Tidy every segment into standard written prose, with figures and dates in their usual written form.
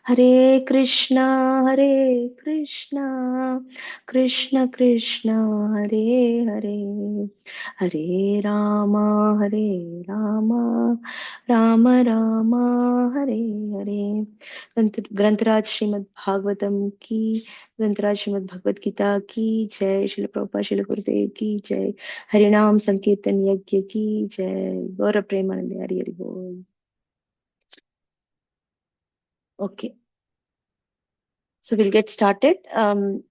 Hare Krishna, Krishna Krishna, Hare Hare, Hare Rama, Rama Rama, Hare Hare. ग्रंथराज Shrimad Bhagavatam की, ग्रंथराज श्रीमद् भगवद गीता की जय, श्रील प्रभुपाद श्रील गुरुदेव की जय, हरिनाम संकीर्तन यज्ञ की जय, गौर प्रेमानंद हरि हरि बोल. Okay. So we'll get started.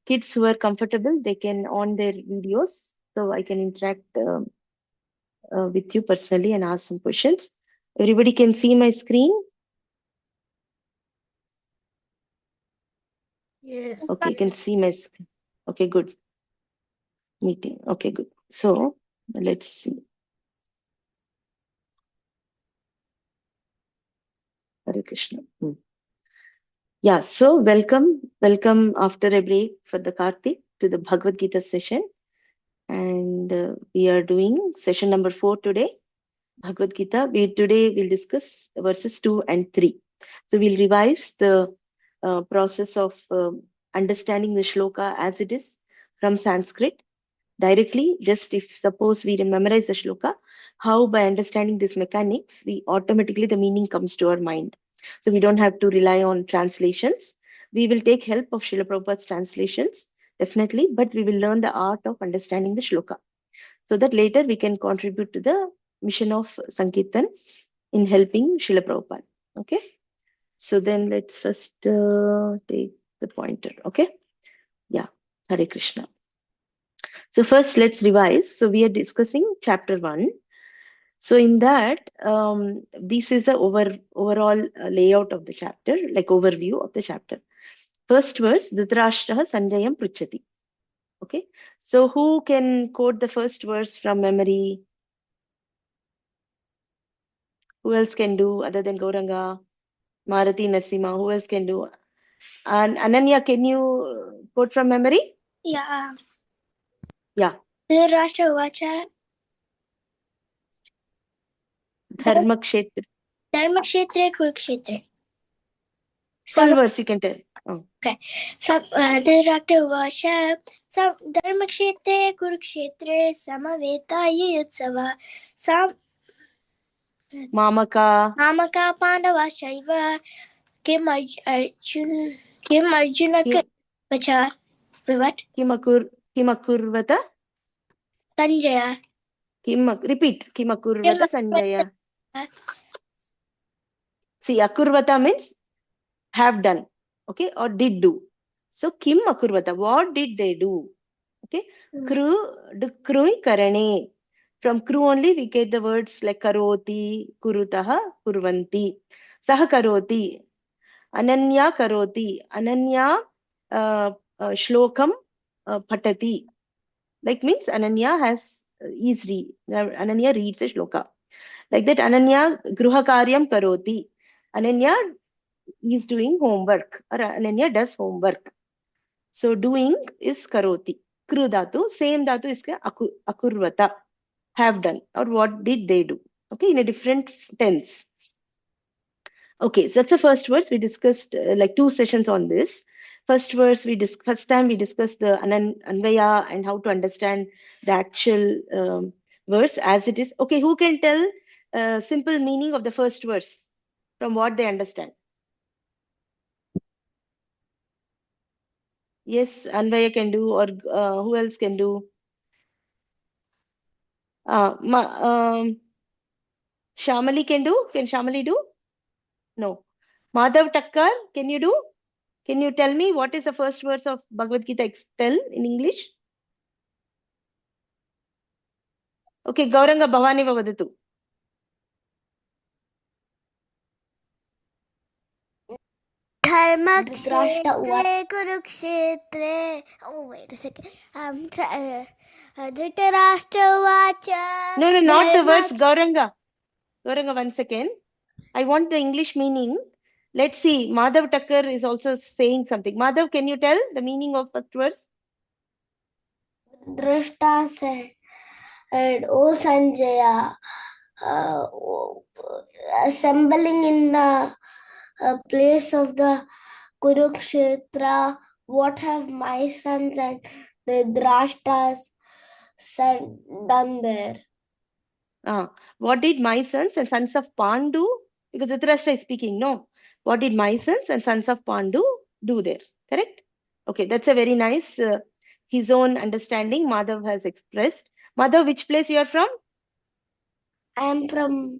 Kids who are comfortable, they can on their videos, so I can interact with you personally and ask some questions. Everybody can see my screen? Yes. Okay, you can see my screen. Okay, good. Meeting. Okay, good. So let's see. Hare Krishna. Yeah, so welcome after a break for the Kartik to the Bhagavad-gītā session. And we are doing session number 4 today. Bhagavad-gītā. Today we'll discuss verses 2 and 3. So we'll revise the process of understanding the shloka as it is from Sanskrit directly. Just if suppose we memorize the shloka, how by understanding these mechanics, we automatically the meaning comes to our mind. So we don't have to rely on translations. We will take help of Srila Prabhupada's translations, definitely, but we will learn the art of understanding the shloka, so that later we can contribute to the mission of Sankirtan in helping Srila Prabhupada. Okay. So then let's first take the pointer. Okay. Yeah. Hare Krishna. So first let's revise. So we are discussing chapter 1. So in that, this is the overall layout of the chapter, like overview of the chapter. First verse, Dhritarashtra Sanjayam Pruchati. Okay. So who can quote the first verse from memory? Who else can do other than Gauranga? Marathi Narsima, who else can do? And Ananya, can you quote from memory? Yeah. Yeah. Dhritarashtra Uvacha Dharmakshetra. Dharmakshetre Kurukshetre. Full verse you can tell. Oh. Okay. Dhritarashtra Uvacha Dharmakshetre Kurukshetre Samaveta Yutsava Mamaka. Mamaka Pandava Shaiva Kim Arjuna Vacha. What? Kimakurvata. Sanjaya. Repeat. Kimakurvata Sanjaya. See, akurvata means have done. Okay. Or did do. So Kim Akurvata. What did they do? Okay. Krui karane. From kru only we get the words like karoti, kurutaha, kurvanti. Saha karoti. Ananya karoti. Ananya shlokam patati. Like means Ananya Ananya reads a shloka. Like that Ananya gruhakaryam karoti. Ananya is doing homework, or Ananya does homework. So doing is karoti. Kru dhatu, same dhatu is akurvata, have done, or what did they do? Okay, in a different tense. Okay, so that's the first verse. We discussed like 2 sessions on this. First verse, first time we discussed the Anvaya and how to understand the actual verse as it is. Okay, who can tell simple meaning of the first verse from what they understand? Yes, Anvaya can do, or who else can do? Shyamali can do? Can Shyamali do? No. Madhav Takkar, can you do? Can you tell me what is the first verse of Bhagavad-gītā? Tell in English. Okay, Gauranga Bhavani Vavadatu. Dharmakshetre Kurukshetre. Oh, wait a second. Dhritarashtra Uvacha. No, not the verse, Gauranga. Gauranga, 1 second. I want the English meaning. Let's see. Madhav Takkar is also saying something. Madhav, can you tell the meaning of first verse? Drishta said, O Sanjaya, assembling in the place of the Kurukshetra, what have my sons and the Drashtas done there? What did my sons and sons of Pandu? Because Dhritarashtra is speaking, no. What did my sons and sons of Pandu do there? Correct? Okay, that's a very nice, his own understanding Madhav has expressed. Madhav, which place you are from? I am from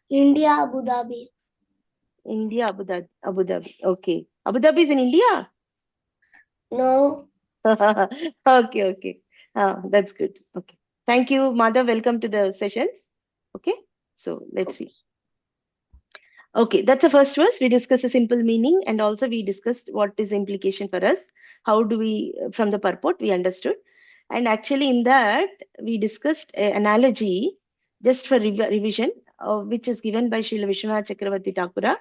India, Abu Dhabi. India, Abu Dhabi. Okay. Abu Dhabi is in India? No. Okay, okay. That's good. Okay. Thank you, Madhav. Welcome to the sessions. Okay. So let's see. Okay, that's the first verse. We discussed a simple meaning and also we discussed what is the implication for us. How do we, from the purport, we understood. And actually in that, we discussed an analogy just for revision, which is given by Srila Vishwanath Chakravarti Thakura,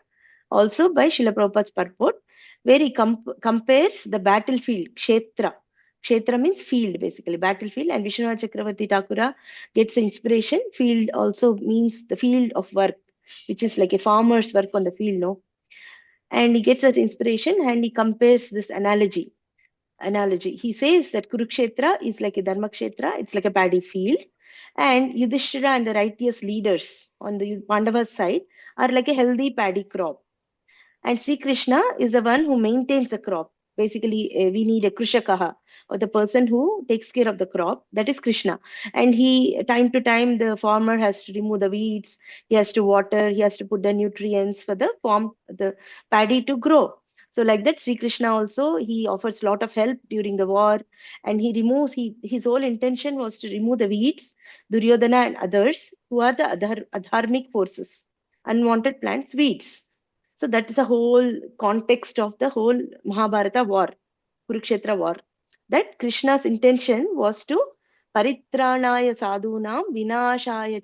also by Srila Prabhupada's purport, where he compares the battlefield, Kshetra. Kshetra means field, basically, battlefield. And Vishwanath Chakravarti Thakura gets the inspiration. Field also means the field of work, which is like a farmer's work on the field, no? And he gets that inspiration and he compares this analogy. He says that Kurukshetra is like a Dharmakshetra, it's like a paddy field. And Yudhishthira and the righteous leaders on the Pandava's side are like a healthy paddy crop. And Sri Krishna is the one who maintains the crop. Basically, we need a Krishakaha, or the person who takes care of the crop. That is Krishna. And he, time to time, the farmer has to remove the weeds. He has to water. He has to put the nutrients for the paddy to grow. So, like that, Sri Krishna also, he offers a lot of help during the war, and he removes. His whole intention was to remove the weeds, Duryodhana and others who are the adharmic forces, unwanted plants, weeds. So that is the whole context of the whole Mahabharata war, Kurukshetra war. That Krishna's intention was to paritranaya sadhunam vinashaya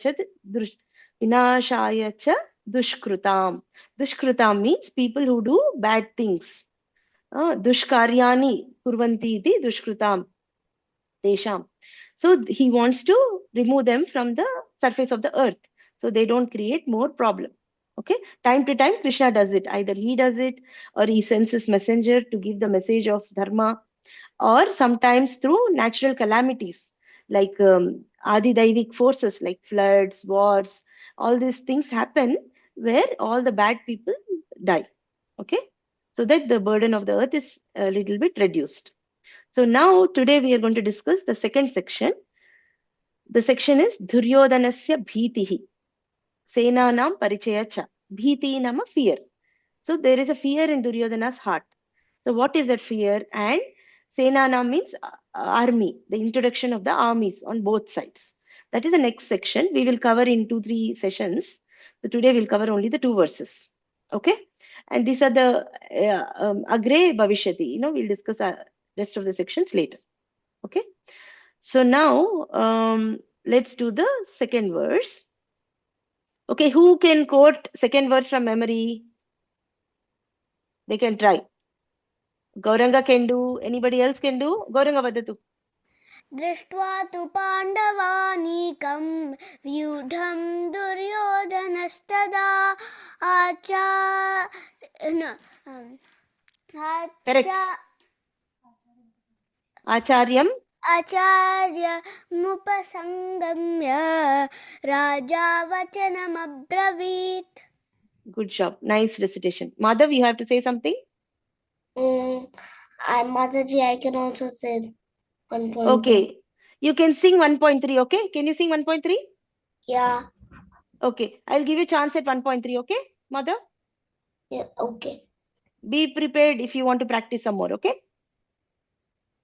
cha dushkrutam. Dushkrutam means people who do bad things. Dushkaryani kurvanti iti dushkrutam tesham. So he wants to remove them from the surface of the earth so they don't create more problem. Okay, time to time Krishna does it. Either he does it or he sends his messenger to give the message of dharma, or sometimes through natural calamities like adi-daivic forces like floods, wars. All these things happen where all the bad people die. Okay, so that the burden of the earth is a little bit reduced. So now today we are going to discuss the second section. The section is Duryodhanasya Bhitihi. Senanam Parichaya Cha. Bhiti nama fear. So there is a fear in Duryodhana's heart. So what is that fear? And Senanam means army, the introduction of the armies on both sides. That is the next section. We will cover in 2-3 sessions. So today we'll cover only the 2 verses. Okay. And these are the Agre Bhavishyati. We'll discuss rest of the sections later. Okay. So now let's do the second verse. Okay, who can quote second verse from memory? They can try. Gauranga can do. Anybody else can do? Gauranga vadatu. दृष्ट्वा तु पाण्डवानीकं व्यूढं दुर्योधनस्तदा Correct. Acharyam. आचार्यमुपसंगम्य Raja वचनमब्रवीत्. Good job. Nice recitation. Madhav, you have to say something? Mataji, I can also say 1.3. Okay. You can sing 1.3, okay? Can you sing 1.3? Yeah. Okay. I'll give you a chance at 1.3, okay, Madhav? Yeah, okay. Be prepared if you want to practice some more, okay?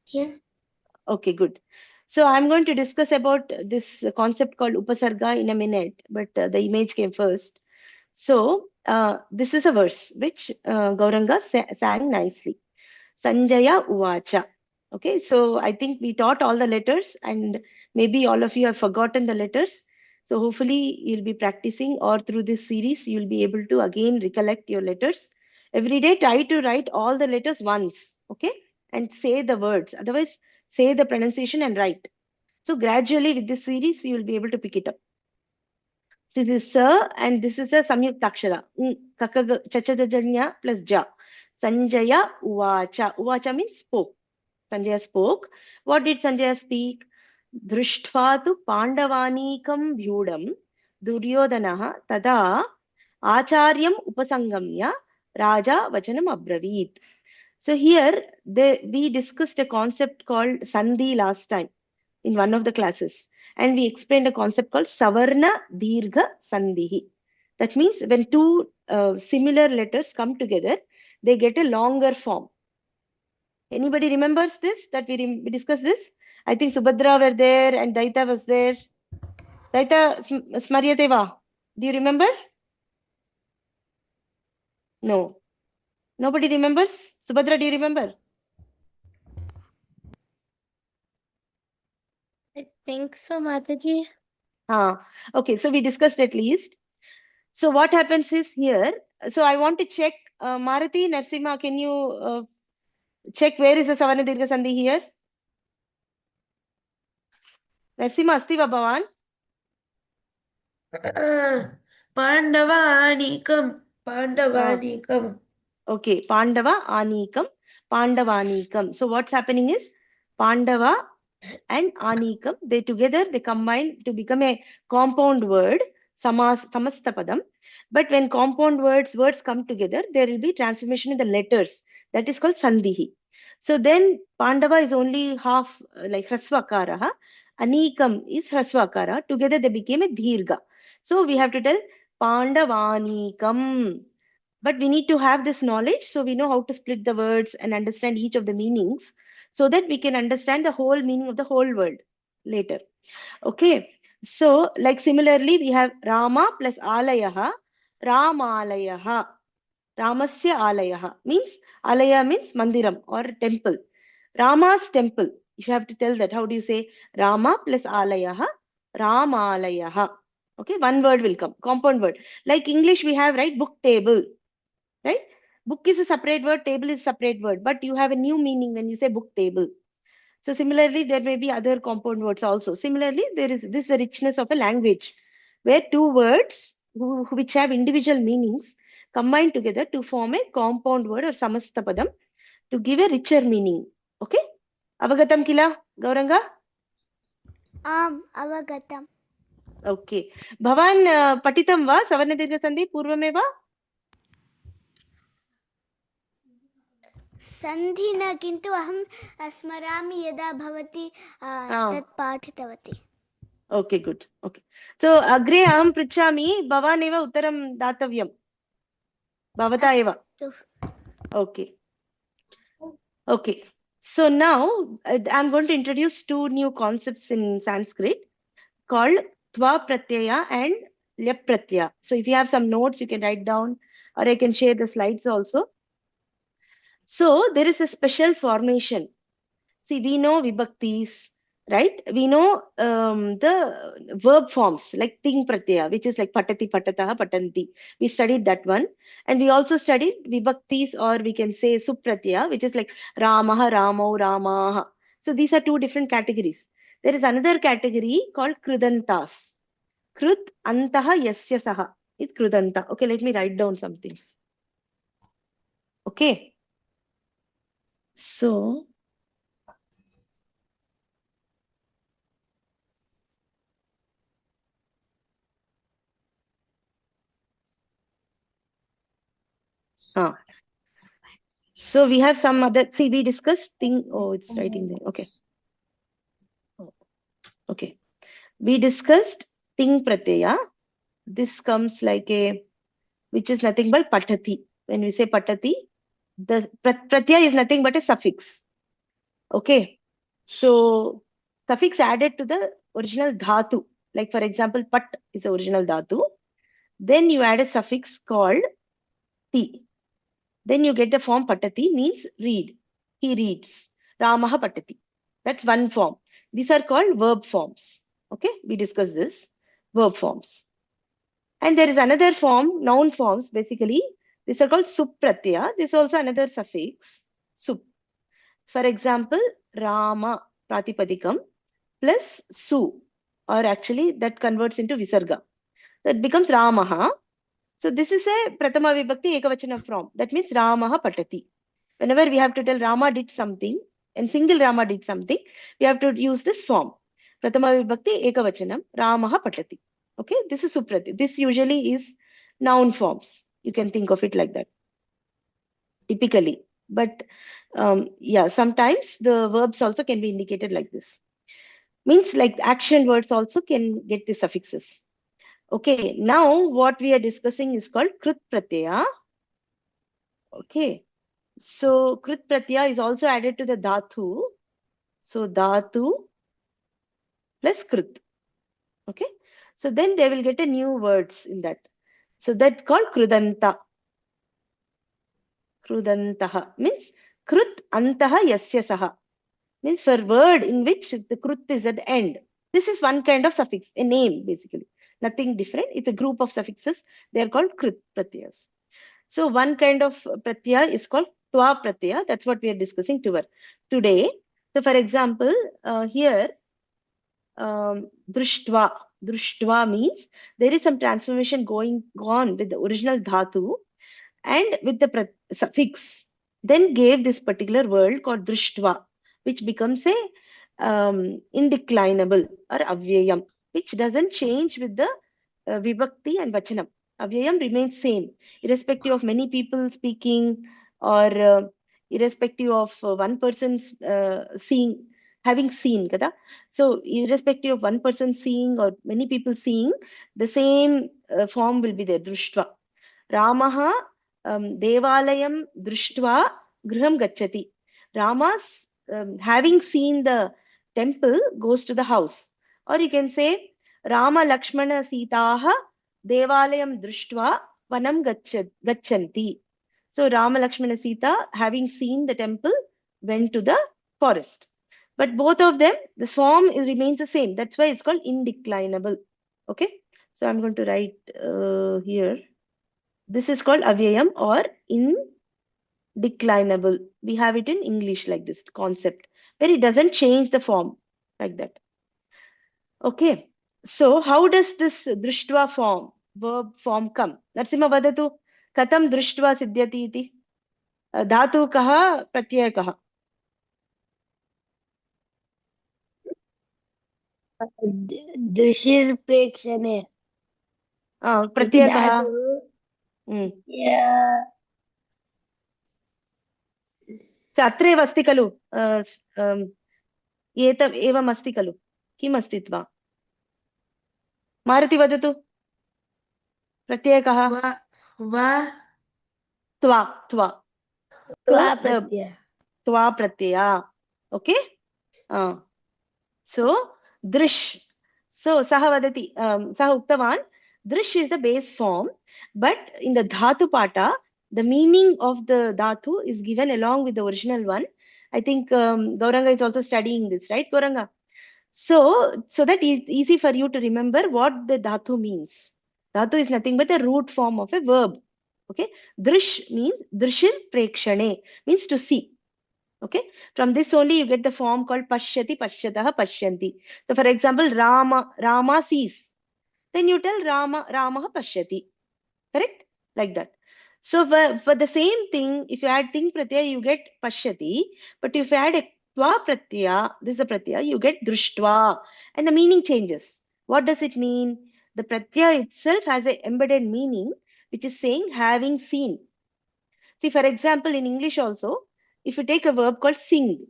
Yeah. Okay, good. So I'm going to discuss about this concept called Upasarga in a minute, but the image came first. So this is a verse which Gauranga sang nicely. Sanjaya Uvacha. Okay, so I think we taught all the letters and maybe all of you have forgotten the letters. So hopefully you'll be practicing, or through this series you'll be able to again recollect your letters. Every day try to write all the letters once, okay, and say the words. Otherwise, say the pronunciation and write. So gradually with this series you will be able to pick it up. So this is Sa and this is a Samyuktakshara. Kakagajanya plus Ja. Sanjaya uvacha. Uvacha means spoke. Sanjaya spoke. What did Sanjaya speak? Drishtva tu Pandavanikam vyudam Duryodhana tada Acharyam upasangamya Raja vachanam abravit. So here we discussed a concept called Sandhi last time in one of the classes. And we explained a concept called Savarna Dirgha Sandhihi. That means when two similar letters come together, they get a longer form. Anybody remembers this? That we discussed this? I think Subhadra were there and Daita was there. Daita Smaryateva. Do you remember? No. Nobody remembers? Subhadra, do you remember? I think so, Mataji. Okay, so we discussed at least. So what happens is here, so I want to check, Marathi, Narsimha, can you check where is the Savarna Dirgha Sandhi here? Narsimha, asti va bhavan? Pandavanikam. Okay, Pandava Anikam, Pandavanikam. So what's happening is Pandava and Anikam, they combine to become a compound word, Samastapadam. But when compound words come together, there will be transformation in the letters. That is called Sandhihi. So then Pandava is only half like Hrasvakara. Anikam is Hrasvakara. Together they became a Dhirga. So we have to tell Pandavanikam. But we need to have this knowledge so we know how to split the words and understand each of the meanings so that we can understand the whole meaning of the whole word later. Okay. So like similarly, we have Rama plus Alayaha, Ramalayaha. Ramasya Alayaha means Alaya means Mandiram or temple. Rama's temple. You have to tell that. How do you say Rama plus Alayaha, Ramalayaha? Okay, one word will come, compound word. Like English, we have, right, book table. Right? Book is a separate word, table is a separate word, but you have a new meaning when you say book table. So similarly, there may be other compound words also. Similarly, there is this richness of a language where two words which have individual meanings combine together to form a compound word or samastapadam to give a richer meaning. Okay? Avagatam kila, Gauranga? Avagatam. Okay. Bhavan patitam va Savarna Dirgha Sandhi purvameva? सन्धि न किन्तु अहं स्मरामि यदा भवती तत् पाठितवती. Okay, good. Okay. So agre aham pruchami bhavan eva uttaram datavyam. Bhavata eva. Okay. Okay. So now I'm going to introduce two new concepts in Sanskrit called tva pratyaya and lyap pratyaya. So if you have some notes, you can write down, or I can share the slides also. So there is a special formation. See, we know vibhaktis, right? We know the verb forms like ting pratyaya, which is like patati, patataha, patanti. We studied that one. And we also studied vibhaktis, or we can say supratyaya, which is like ramaha, ramau, ramaha. So these are two different categories. There is another category called krudantas. Krut antaha yasya saha. It's krudanta. Okay, let me write down some things. Okay. So so we have some other, see, we discussed thing. Oh, it's writing there. Okay. Okay. We discussed ting pratyaya. This comes like a, which is nothing but patati. When we say patati, the pratyaya is nothing but a suffix. Okay. So suffix added to the original dhatu. Like for example, pat is the original dhatu. Then you add a suffix called ti. Then you get the form patati, means read. He reads. Ramaha patati. That's one form. These are called verb forms. Okay, we discussed this. Verb forms. And there is another form, noun forms, basically. These are called supratyaya. This is also another suffix, sup. For example, Rama, pratipadikam, plus su, or actually that converts into visarga. That becomes Ramaha. So this is a Prathama Vibhakti Ekavachana form. That means Ramaha Patati. Whenever we have to tell Rama did something and single Rama did something, we have to use this form. Prathama Vibhakti Ekavachanam Ramaha Patati. Okay, this is Suprati. This usually is noun forms. You can think of it like that, typically. But yeah, sometimes the verbs also can be indicated like this. Means like action words also can get the suffixes. Okay, now what we are discussing is called Krut Pratyaya. Okay, so Krut Pratyaya is also added to the Dhatu. So Dhatu plus Krut. Okay, so then they will get a new words in that. So that's called Krudanta. Krudantaha means Krut Antaha Yasya Saha. Means for word in which the Krut is at the end. This is one kind of suffix, a name basically. Nothing different. It's a group of suffixes. They are called Krut Pratyayas. So one kind of pratyaya is called Twa Pratyaya. That's what we are discussing today. So for example, here Drishtva. Drishtva means there is some transformation going on with the original dhatu and with the suffix. Then gave this particular word called Drishtva, which becomes a indeclinable or avyayam, which doesn't change with the vibhakti and vachanam. Avyayam remains same, irrespective of many people speaking or irrespective of one person's having seen. Kada? So, irrespective of one person seeing or many people seeing, the same form will be there, Drishtva. Ramaha Devalayam Drishtva Griham Gachati. Rama's having seen the temple goes to the house. Or you can say Rama Lakshmana Sitaha Devalayam Drishtva Vanam Gachanti. So Rama Lakshmana Sita, having seen the temple, went to the forest. But both of them, the form remains the same. That's why it's called indeclinable. Okay. So I'm going to write here. This is called avyayam or indeclinable. We have it in English like this concept, where it doesn't change the form like that. Okay. So how does this drishtva form, verb form come? Narsimha vadatu, katam drishtva siddhyati iti? Dhatu kaha, pratyaya kaha? दृशिर प्रेक्षणे Pratyaya kaha? अत्रैव अस्ति खलु एवम् अस्ति खलु किम् अस्ति त्वा मारुति वदतु प्रत्ययः कः त्वा प्रत्यय ओके सो दृश् सो सः वदति सः उक्तवान् दृश् is the base form but in the dhatu patha the meaning of the dhatu is given along with the original one. I think Gauranga is also studying this, right, Gauranga? So that is easy for you to remember what the dhatu means. Dhatu is nothing but the root form of a verb. Okay, drish means drishir prekshane, means to see. Okay, from this only you get the form called pashyati, pashyatah, pashyanti. So for example, Rama sees. Then you tell Ramah pashyati. Correct? Like that. So for the same thing, if you add ting pratyaya, you get pashyati. But if you add a twa pratyaya, this is a pratyaya, you get drishtva. And the meaning changes. What does it mean? The pratyaya itself has an embedded meaning, which is saying having seen. See, for example, in English also, if you take a verb called sing,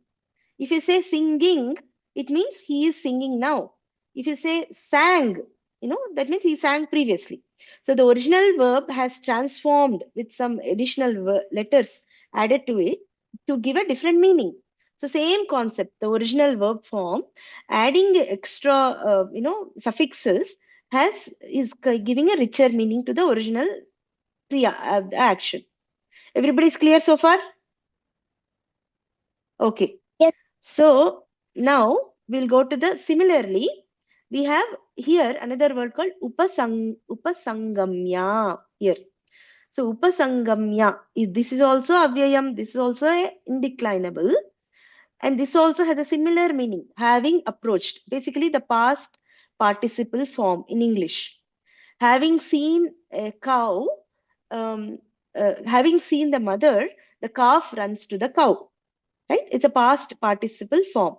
if you say singing, it means he is singing now. If you say sang, that means he sang previously. So the original verb has transformed with some additional letters added to it to give a different meaning. So same concept, the original verb form, adding extra, suffixes is giving a richer meaning to the original action. Everybody is clear so far? Okay. Yes. So now we'll go to the similarly. We have here another word called upasangamya here. So upasangamya, this is also avyayam, this is also indeclinable. And this also has a similar meaning, having approached. Basically the past participle form in English. Having seen a cow having seen the mother, the calf runs to the cow, right? It's a past participle form.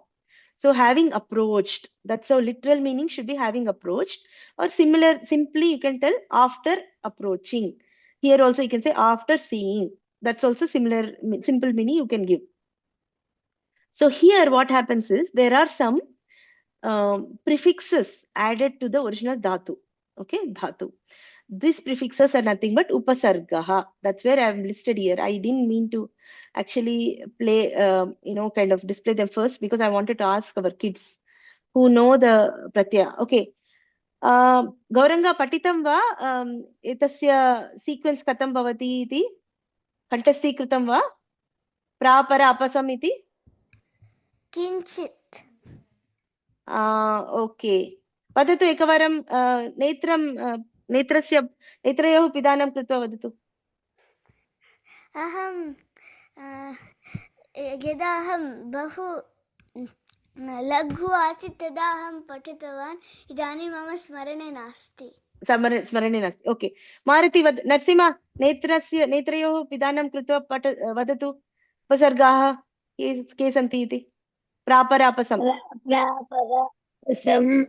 So having approached, that's how literal meaning should be having approached, or similar, simply you can tell after approaching. Here also you can say after seeing. That's also similar, simple meaning you can give. So here what happens is there are some prefixes added to the original dhatu. Okay, dhatu. These prefixes are nothing but upasargaha. That's where I've listed here. I didn't mean to actually play, kind of display them first because I wanted to ask our kids who know the pratyaya. Okay. Gauranga patitam va etasya sequence katam bhavati iti kantasthikritam va prapara apasam iti. Kinchit. Okay वदतु एकवारं नेत्रयोः पिधानं कृत्वा वदतु अहं यदा अहं बहु लघु आसीत् तदा अहं पठितवान् इदानीं मम स्मरणे नास्ति स्मरणे नास्ति ओके मारुति नरसिंह नेत्रयोः पिधानं कृत्वा वदतु उपसर्गाः के सन्ति इति प्रापरापसम्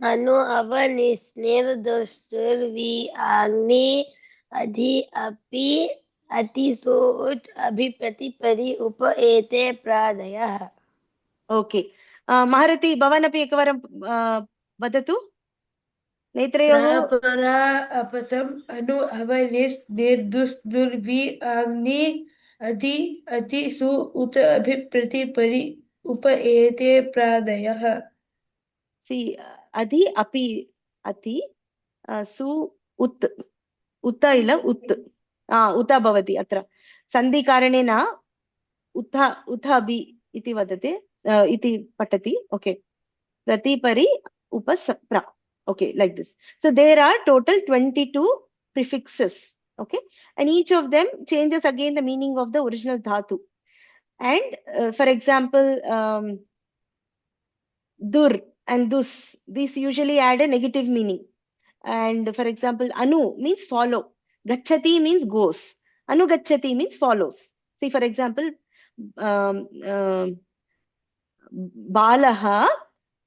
अनु अवनिस्नेर्दोस्तुर्वि आग्नि अधि अपि अतिसोत् अभिप्रतिपरि उप एते प्रादयः ओके महारती भवान् अपि एकवारं वदतु नेत्रयोः प्रापरा अपसम् अनु अवनिस्नेर्दोस्तुर्वि आग्नि अधि अतिसु उत अभिप्रतिपरि उप एते प्रादयः See, adhi api ati su ut uta ila ut uta bhavati atra sandhi karanena utha abhi iti vadate iti patati. Okay, pratipari upasapra. Okay, like this. So there are total 22 prefixes. Okay, and each of them changes again the meaning of the original dhatu. And for example, dur and dus, these usually add a negative meaning. And for example, anu means follow, gachati means goes, anu gachati means follows. See, for example, balaha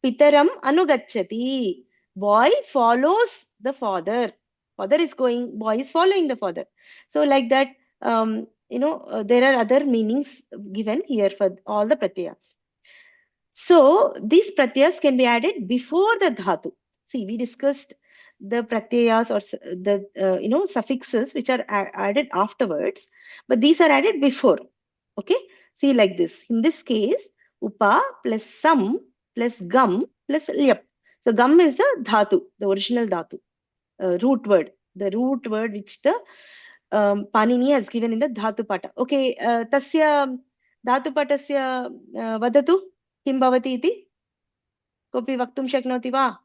pitaram anugachati, boy follows the father, father is going, boy is following the father. So like that, there are other meanings given here for all the pratyas. So these pratyas can be added before the dhatu. See, we discussed the pratyayas or the suffixes which are added afterwards, but these are added before. Okay, see like this. In this case, upa plus sam plus gam plus lyap. So gam is the dhatu, the original dhatu, root word, the root word which the Panini has given in the dhatu pata. Okay, tasya dhatu patasya vadatu. किं भवति इति कोऽपि वक्तुं शक्नोति वा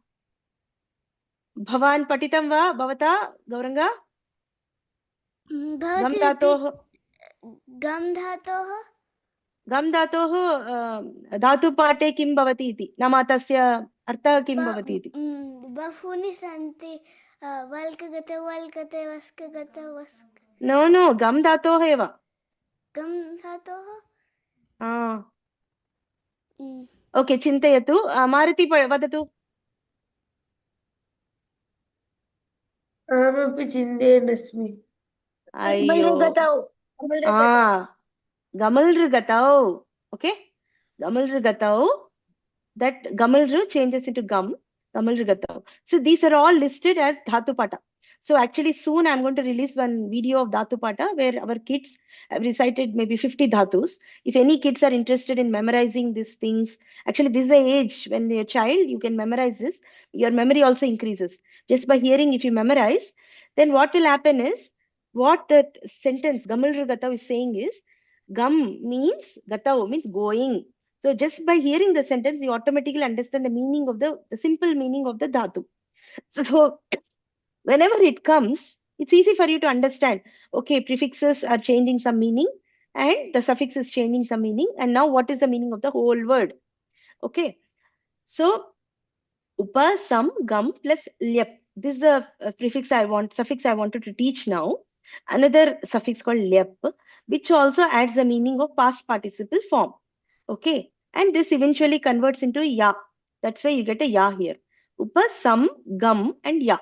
भवान् पठितं वा भवता गौरङ्ग गम धातोः धातुपाठे किं भवति इति नाम तस्य अर्थः किं भवति इति बहूनि सन्ति वल्कगते वल्कते वस्कगते वस्क नो गम धातोः एव गम धातोः ओके चिन्तयतु मारुति वदतु अहमपि चिन्तयन्नस्मि गमलृगतौ okay गमलृगतौ that gamalru changes into gum gamalrugatau. So these are all listed as dhatu pata. So actually soon I'm going to release one video of dhatu pata where our kids have recited maybe 50 dhatus. If any kids are interested in memorizing these things, actually this is the age when you're a child, you can memorize this. Your memory also increases. Just by hearing, if you memorize, then what will happen is, what that sentence gamalrugatau is saying is, gam means, gatau means going. So just by hearing the sentence, you automatically understand the meaning of the simple meaning of the dhatu. So whenever it comes, it's easy for you to understand. Okay, prefixes are changing some meaning and the suffix is changing some meaning. And now what is the meaning of the whole word? Okay. So upa, sam, gam plus lyap. This is the suffix I wanted to teach now. Another suffix called lyap, which also adds the meaning of past participle form. Okay. And this eventually converts into ya. That's why you get a ya here. Upa, sam, gam, and ya.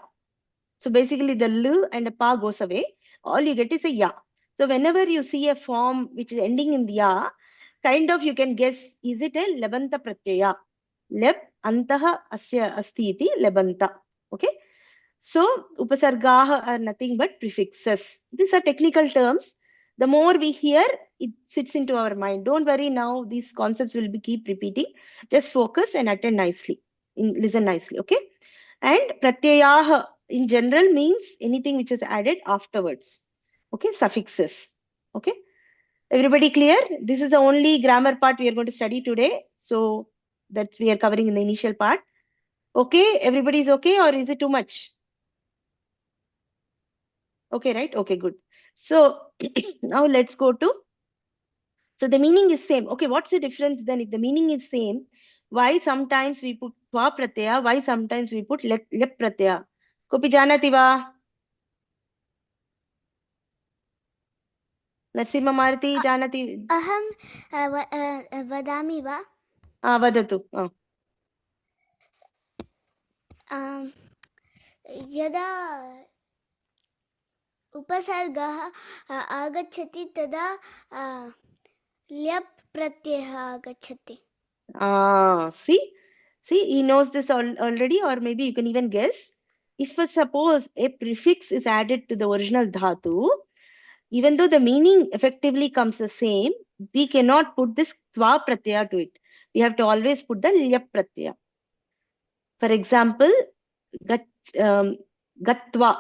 So basically the l and the pa goes away. All you get is a ya. So whenever you see a form which is ending in ya, kind of you can guess, is it a lebanta pratyaya? Leb antaha asya asti iti lebanta. Okay. So upasargaha are nothing but prefixes. These are technical terms. The more we hear, it sits into our mind. Don't worry now, these concepts will be keep repeating. Just focus and attend nicely. Listen nicely, okay? And pratyayaha in general means anything which is added afterwards. Okay, suffixes. Okay. Everybody clear? This is the only grammar part we are going to study today. So that's we are covering in the initial part. Okay, everybody is okay, or is it too much? Okay, right? Okay, good. So now let's go to, so the meaning is same. Okay, what's the difference then? If the meaning is same, why sometimes we put tva pratyaya, why sometimes we put lep pratyaya? Kopi janati va? Narsimha Marti janati? अहं वदामि वा Vadatu. यदा उपसर्गः आगच्छति तदा leap प्रत्ययः आगच्छति. See, he knows this already, or maybe you can even guess. If suppose a prefix is added to the original dhatu, even though the meaning effectively comes the same, we cannot put this tva pratyaya to it. We have to always put the lyap pratyaya. For example, gatva.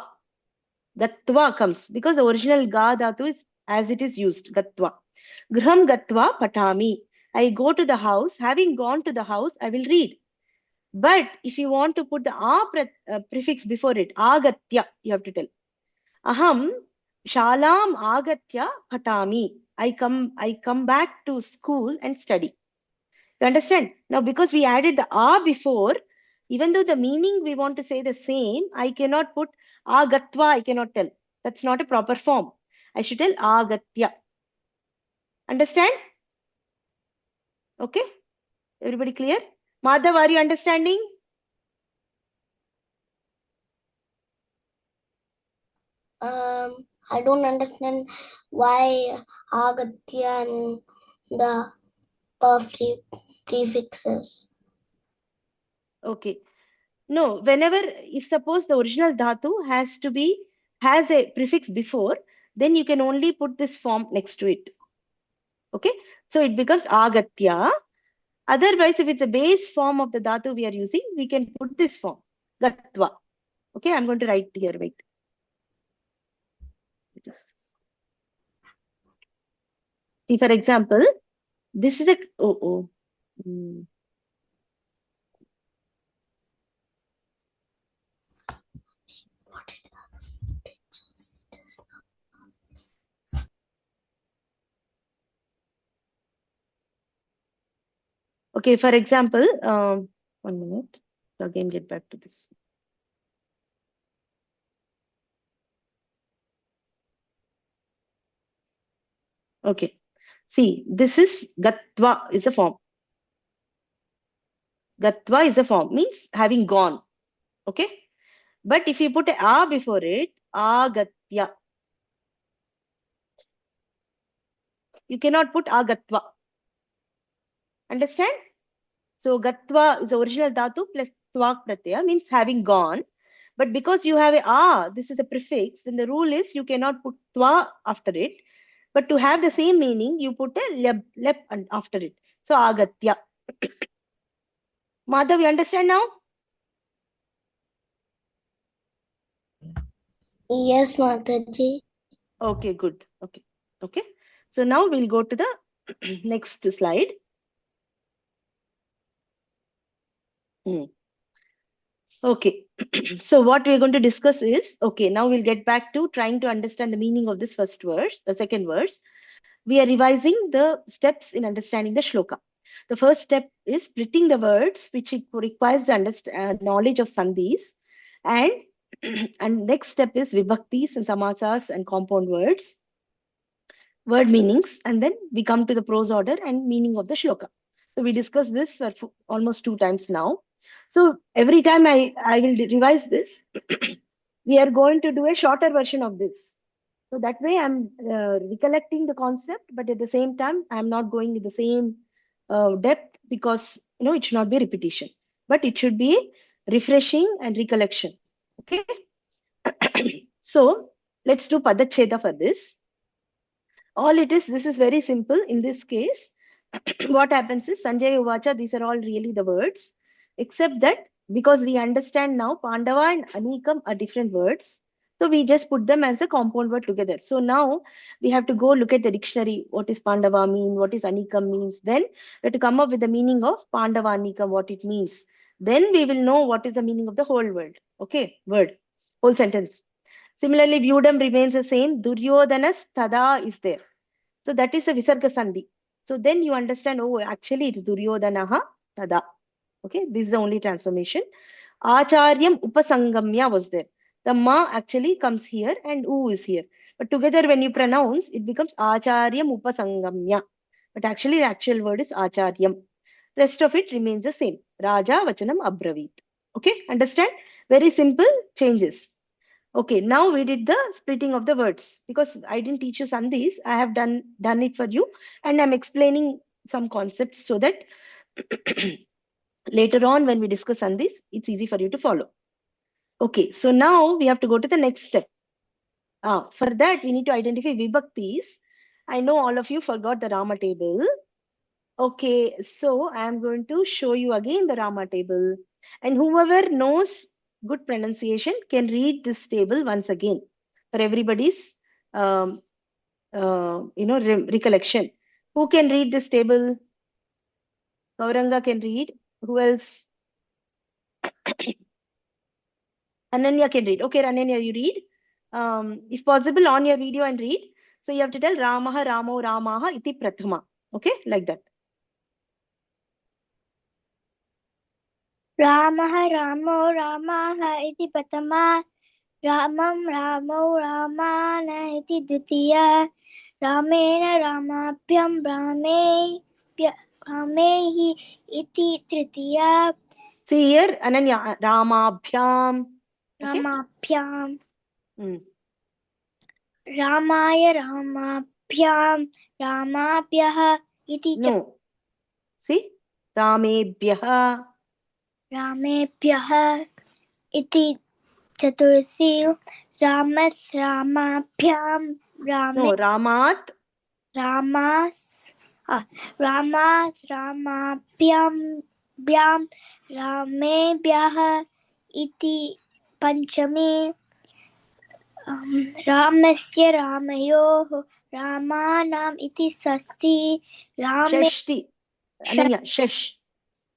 Gatva comes because the original ga dhatu is as it is used, gatva. Graham gatva patami. I go to the house. Having gone to the house, I will read. But if you want to put the prefix before it, agatya, you have to tell. Aham shalam agatya patami. I come back to school and study. You understand? Now, because we added the a before, even though the meaning we want to say the same, I cannot put agatva, I cannot tell. That's not a proper form. I should tell agatya. Understand? Okay? Everybody clear? Madhav, are you understanding? I don't understand why agatya and the prefixes. Okay. No, whenever, if suppose the original dhatu has a prefix before, then you can only put this form next to it. Okay. So it becomes agatya. Otherwise, if it's a base form of the dhatu we are using, we can put this form, gatva. Okay, I'm going to write here, wait. See, for example, this is a, okay, for example, 1 minute, so again get back to this. Okay, see, this is gatva is a form. Gatva is a form, means having gone. Okay, but if you put a before it, agatya, you cannot put agatva. Understand? So gatva is the original dhatu plus tva pratyaya, means having gone. But because you have a this is a prefix, then the rule is you cannot put tva after it. But to have the same meaning, you put a lep after it. So agatya. Madhav, you understand now? Yes, Mataji. Okay, good. Okay. So now we'll go to the next slide. Okay. So what we're going to discuss is, okay, now we'll get back to trying to understand the meaning of this first verse, the second verse. We are revising the steps in understanding the shloka. The first step is splitting the words, which requires the knowledge of sandhis, and And next step is vibhaktis and samasas and compound words, word meanings, and then we come to the prose order and meaning of the shloka. So we discussed this for almost 2 times now. So every time I will revise this, we are going to do a shorter version of this. So that way I'm recollecting the concept, but at the same time, I'm not going in the same depth, because it should not be repetition, but it should be refreshing and recollection. Okay. So let's do Padacheda for this. All it is, this is very simple. In this case, what happens is Sanjay Uvacha, these are all really the words, except that because we understand now Pandava and Anikam are different words. So we just put them as a compound word together. So now we have to go look at the dictionary. What is Pandava mean? What is Anikam means? Then we have to come up with the meaning of Pandava Anikam, what it means. Then we will know what is the meaning of the whole word. Okay, word, whole sentence. Similarly, Vyudam remains the same. Duryodhana's tada is there. So that is a Visarga Sandhi. So then you understand, oh, actually it's Duryodhanaha tada. Okay, this is the only transformation. Acharyam upasangamya was there. The ma actually comes here and u is here. But together when you pronounce, it becomes Acharyam upasangamya. But actually the actual word is Acharyam. Rest of it remains the same. Raja Vachanam Abravit. Okay, understand? Very simple changes. Okay, now we did the splitting of the words. Because I didn't teach you sandhis, I have done it for you, and I'm explaining some concepts so that later on when we discuss sandhis, it's easy for you to follow. Okay, so now we have to go to the next step. For that, we need to identify vibhaktis. I know all of you forgot the Rama table. Okay, so I'm going to show you again the Rama table. And whoever knows good pronunciation can read this table once again for everybody's recollection. Who can read this table? Gauranga can read. Who else? Ananya can read. Okay, Ananya, you read. If possible, on your video and read. So you have to tell Ramaha, Ramo, Ramaha, iti prathama. Okay, like that. Ramaha Ramo Ramaha iti Patama Ramam Ramo Ramana iti Dutiya Ramena Ramabhyam Ramehi iti Tritiya. See here, Ananya, Ramabhyam. Okay? Ramabhyam Ramaya Ramabhyam Ramabhyaha iti No. See? Ramebhyaha. Ramebhyaha iti Chaturthi. Ramas Ramabhyam No, Ramat. Ramas Ramabhyam Ramebhyaha iti Panchami. Ramasya Ramayoho Ramanam iti Sasti Rame Shashti. Ananya, Shash.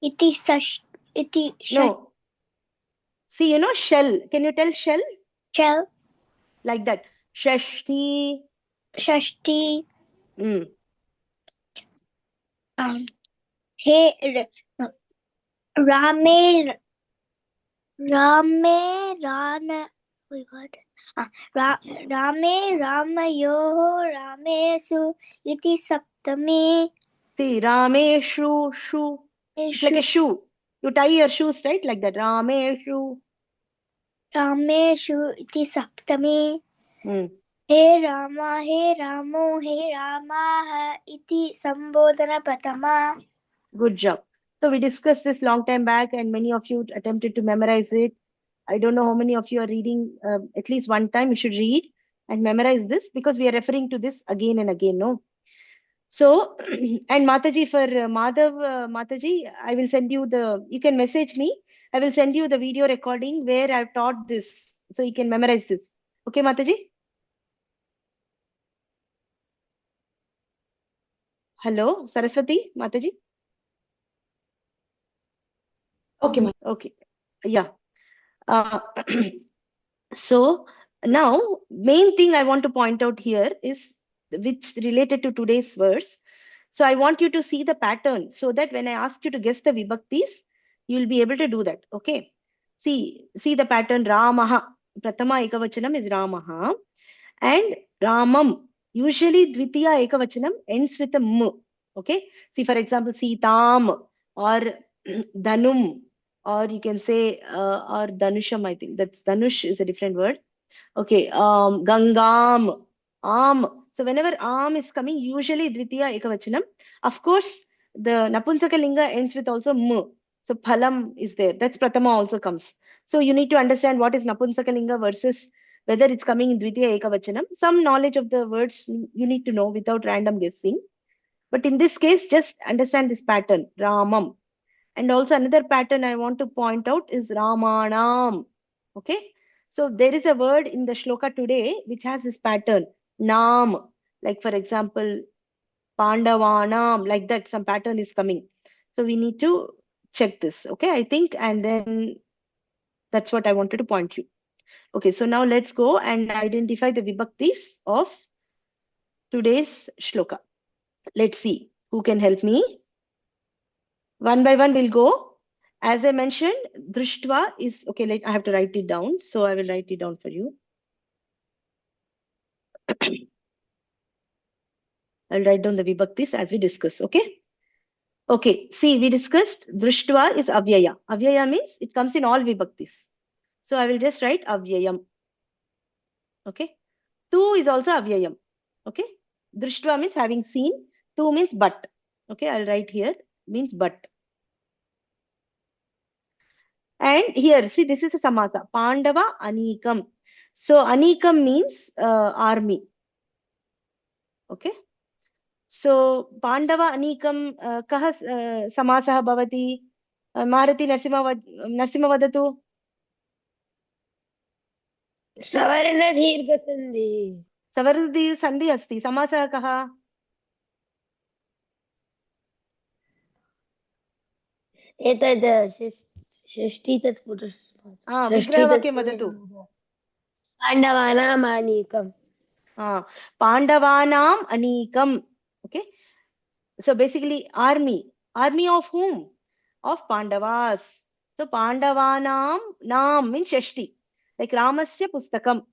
iti Sash iti No. See, shell. Can you tell shell? Shall Like that. Shashti. Shashti. Rame Rana. Wait, what? Rame Ramayoho Ramesu iti Saptami. See, Rameshu, shu. It's like a shoe. You tie your shoes, right? Like that. Rameshu. Rameshu iti Saptami. He Rama, He Ramu, He Ramaha iti Sambodhana Pratama. Good job. So we discussed this long time back, and many of you attempted to memorize it. I don't know how many of you are reading at least one time. You should read and memorize this, because we are referring to this again and again. No. So, and Mataji, for Madhav, Mataji, I will send you you can message me. I will send you the video recording where I've taught this, so you can memorize this. Okay, Mataji? Hello, Saraswati, Mataji? Okay, ma'am. Okay. Yeah. So now, main thing I want to point out here is which related to today's verse. So I want you to see the pattern, so that when I ask you to guess the vibhaktis, you'll be able to do that. Okay. See the pattern. Ramaha. Pratama Ekavachanam is Ramaha. And Ramam, usually Dvitiya Ekavachanam ends with a M. Okay. See, for example, Sitam or Danum, or you can say, or Danusham, I think. That's Danush is a different word. Okay. Gangam, Am. So whenever Am is coming, usually Dvitiya Ekavachanam. Of course, the Napunsaka Linga ends with also M. So Phalam is there. That's Pratama also comes. So you need to understand what is Napunsaka Linga versus whether it's coming in Dvitiya Ekavachanam. Some knowledge of the words you need to know without random guessing. But in this case, just understand this pattern, Ramam. And also another pattern I want to point out is Ramanam. Okay. So there is a word in the shloka today which has this pattern, Nam. Like for example, Pandavanam, like that, some pattern is coming. So we need to check this. Okay, I think, and then that's what I wanted to point you. Okay, so now let's go and identify the vibhaktis of today's shloka. Let's see who can help me. One by one we'll go. As I mentioned, Drishtva is, okay, I have to write it down. So I will write it down for you. I'll write down the vibhaktis as we discuss, okay? Okay, see, we discussed Drishtva is avyaya. Avyaya means it comes in all vibhaktis. So I will just write avyayam. Okay. Tu is also avyayam. Okay. Drishtva means having seen. Tu means but. Okay, I'll write here, means but. And here, see, this is a samasa. Pandava anikam. So anikam means army. Okay. So Pandava anikam kaha samasaha bhavati. Maruti Narsima vadatu. सवर्ण दीर्घ संधि सवर्ण दीर्घ संधि अस्ति. समासः कः? एतद् षष्ठी तत्पुरुष विग्रहवाक्यं वदतु. पाण्डवानाम् अनीकम्. पाण्डवानाम् अनीकम्. Okay. So basically army of whom? Of Pandavas. So Pandavanam nam means Shashti, like Ramasya Pustakam.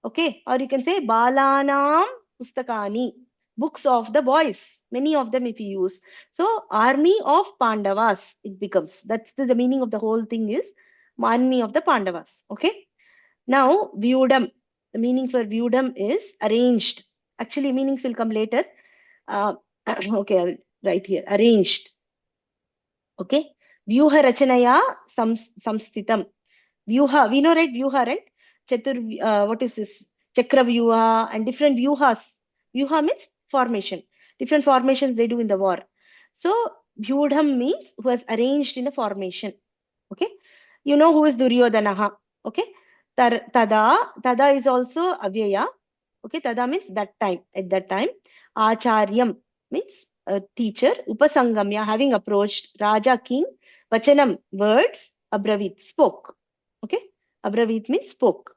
Okay, or you can say Balanam Pustakani, books of the boys, many of them if you use. So army of Pandavas it becomes. That's the meaning of the whole thing is army of the Pandavas. Okay. Now Vyudam, the meaning for Vyudam is arranged. Actually meanings will come later. Okay, I'll write here, arranged. Okay. Vyuha Rachanaya Samsthitam. Vyuha, we know, right? Vyuha, right? What is this? Chakra Vyuha and different Vyuhas. Vyuha means formation. Different formations they do in the war. So Vyudham means who has arranged in a formation. Okay. You know who is Duryodhana. Okay. Tada is also avyaya. Okay. Tada means that time, at that time. Acharyam means a teacher. Upasangamya, having approached. Raja, king. Vachanam, words. Abravit, spoke. Okay. Abravit means spoke.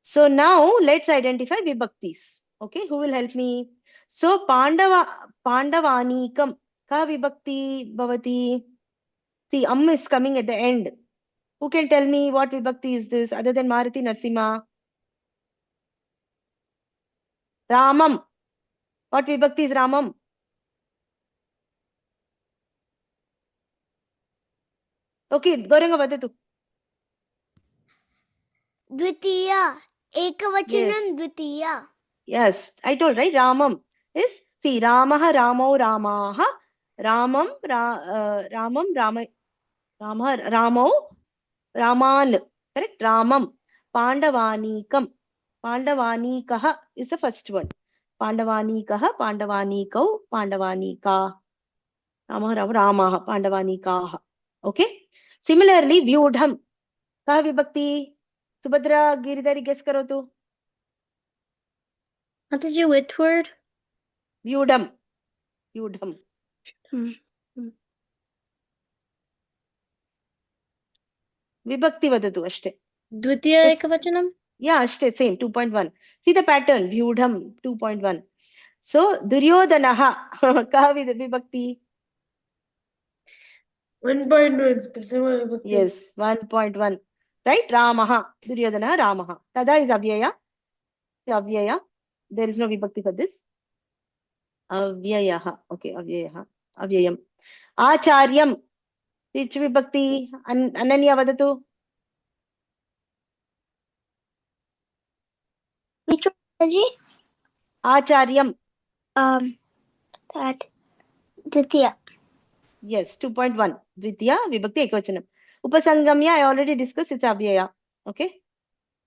So now let's identify vibhaktis. Okay. Who will help me? So Pandavanikam. Ka vibhakti bhavati. See, Am is coming at the end. Who can tell me what vibhakti is this other than Maruti Narsima? Ramam. What vibhakti is Ramam? Okay, Gauranga vadatu. Dvitiya. Ekavachanam Dvitiya. Yes, I told, right? Ramam is, see, Ramaha, Ramau, Ramaha, Ramam, Ramau, Raman. Correct? Ramam. Pandavanikam. Pandavanikaha is the first one. Pandavanikaha, Pandavanikau, Pandavanika. Ramaha, Pandavanikaha. Okay. Similarly, Vyudham. Kaha vibhakti? Subhadra, Giridhari, guess karo tu. Mataji, which word? Vyudham. Vyudham. Vibhakti vadatu ashte. Dvitiya ekavachanam? Yeah, ashte, same, 2.1. See the pattern, Vyudham, 2.1. So, Duryodhanaha, kaha vibhakti? 1.1. Yes, 1.1. right? Ramaha, Duryodhana, Ramaha. Tada is avyaya. Avyaya. There is no vibhakti for this. Avyayaha. Okay, avyayaha. Avyayam. Acharyam. Which vibhakti? Ananya vadatu. Which one, Mataji? Acharyam. That Dvitiya. Yes, 2.1. Dvitiya vibhakti ekvachanam. Upasangamya, I already discussed, it's avyaya. Okay?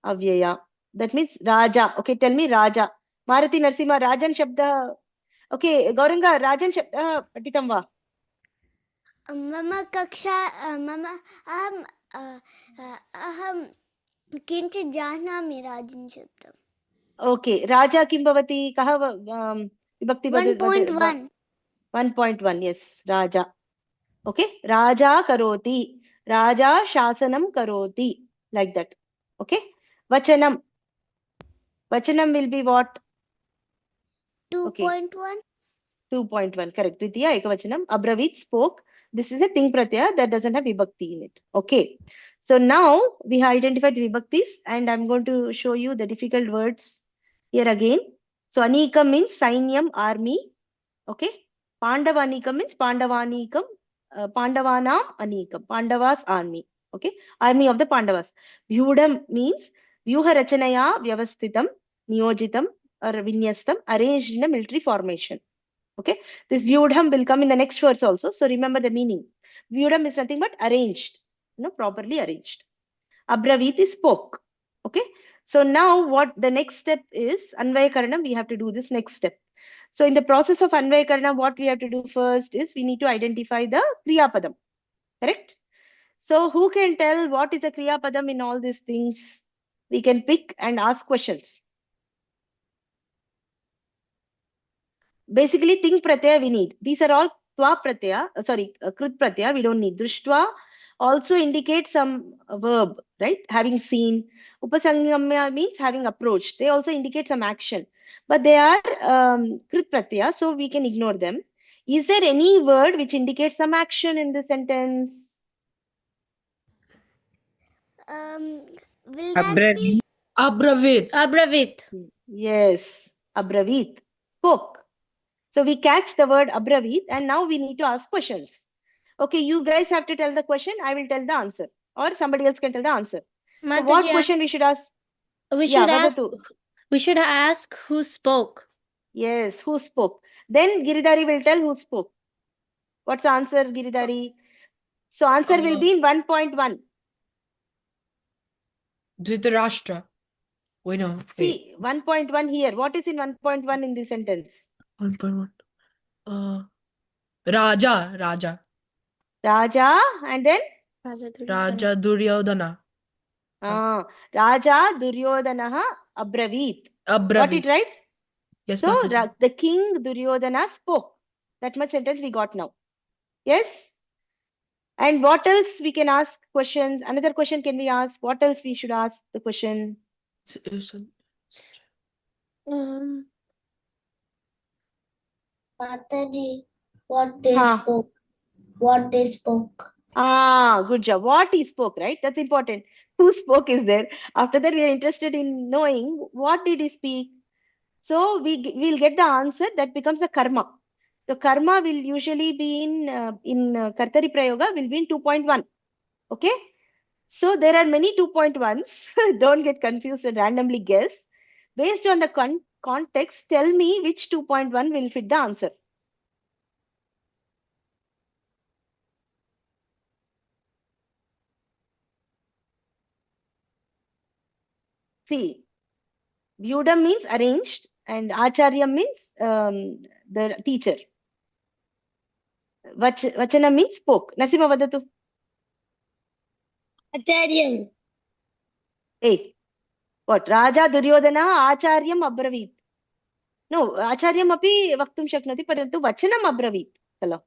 Avyaya. That means Raja. Okay, tell me Raja. Marathi Narsimha, Rajan Shabda. Okay, Gauranga, Rajan Shabda patitam va. मम कक्षा मम अहं किञ्चित् जानामि राजन् शब्दम्. Okay, Raja kim bhavati? Kaha vibhakti 1.1. 1.1, yes, Raja. Okay, Raja karoti. Raja shasanam karoti. Like that. Okay, Vachanam. Vachanam will be what? 2.1. 2.1, correct. Tritiya ekavachanam. Abravit, spoke. This is a ting pratyaya that doesn't have vibhakti in it. Okay. So now we have identified the vibhaktis and I'm going to show you the difficult words here again. So anikam means sainyam, army. Okay. Pandavanikam means Pandavanikam, Pandavanam anikam. Pandavas army. Okay. Army of the Pandavas. Vyudam means Vyuha Rachanaya Vyavasthitam, Niyojitam or Vinyastam, arranged in a military formation. Okay. This Vyudham will come in the next verse also. So remember the meaning. Vyudham is nothing but arranged, properly arranged. Abravit is spoke. Okay. So now what the next step is, Anvayakaranam, we have to do this next step. So in the process of Anvayakaranam, what we have to do first is we need to identify the Kriya Padam. Correct? So who can tell what is a Kriya Padam in all these things? We can pick and ask questions. Basically, ting pratyaya we need. These are all twa pratyaya, krut pratyaya, we don't need. Drishtva also indicates some verb, right? Having seen. Upasangamya means having approached. They also indicate some action. But they are krut pratyaya, so we can ignore them. Is there any word which indicates some action in the sentence? Will that be Abravit. Abravit. Yes, abravit. Spoke. So we catch the word abravit and now we need to ask questions. Okay, you guys have to tell the question. I will tell the answer. Or somebody else can tell the answer. So what Mataji, question we should ask? we Yeah, should ask. Vadatu. We should ask who spoke. Yes, who spoke? Then Giridhari will tell who spoke. What's the answer, Giridhari? So answer will be in 1.1. Dhritarashtra. Wait, no. See, 1.1 here. What is in 1.1 in this sentence? 1.1. Raja. Raja and then? Raja Duryodhana. Raja Duryodhana abravit. Abravit. Got it right? Yes, So Mataji. the king Duryodhana spoke. That much sentence we got now. Yes? And what else we can ask questions? Another question can we ask? What else we should ask the question? Mataji, what they spoke. What they spoke. Good job. What he spoke, right? That's important. Who spoke is there. After that, we are interested in knowing what did he speak. So we'll get the answer that becomes the karma. The karma will usually be in Kartari Prayoga will be in 2.1. Okay. So there are many 2.1s. Don't get confused and randomly guess. Based on the context, tell me which 2.1 will fit the answer. See, Vyudam means arranged and Acharya means the teacher. Vachana means spoke. Narsimha vadatu. Acharyam. Hey, what? Raja Duryodhana Acharyam abravit. No, Acharyam api vaktum shaknoti, parantu Vachanam abravit. Hello.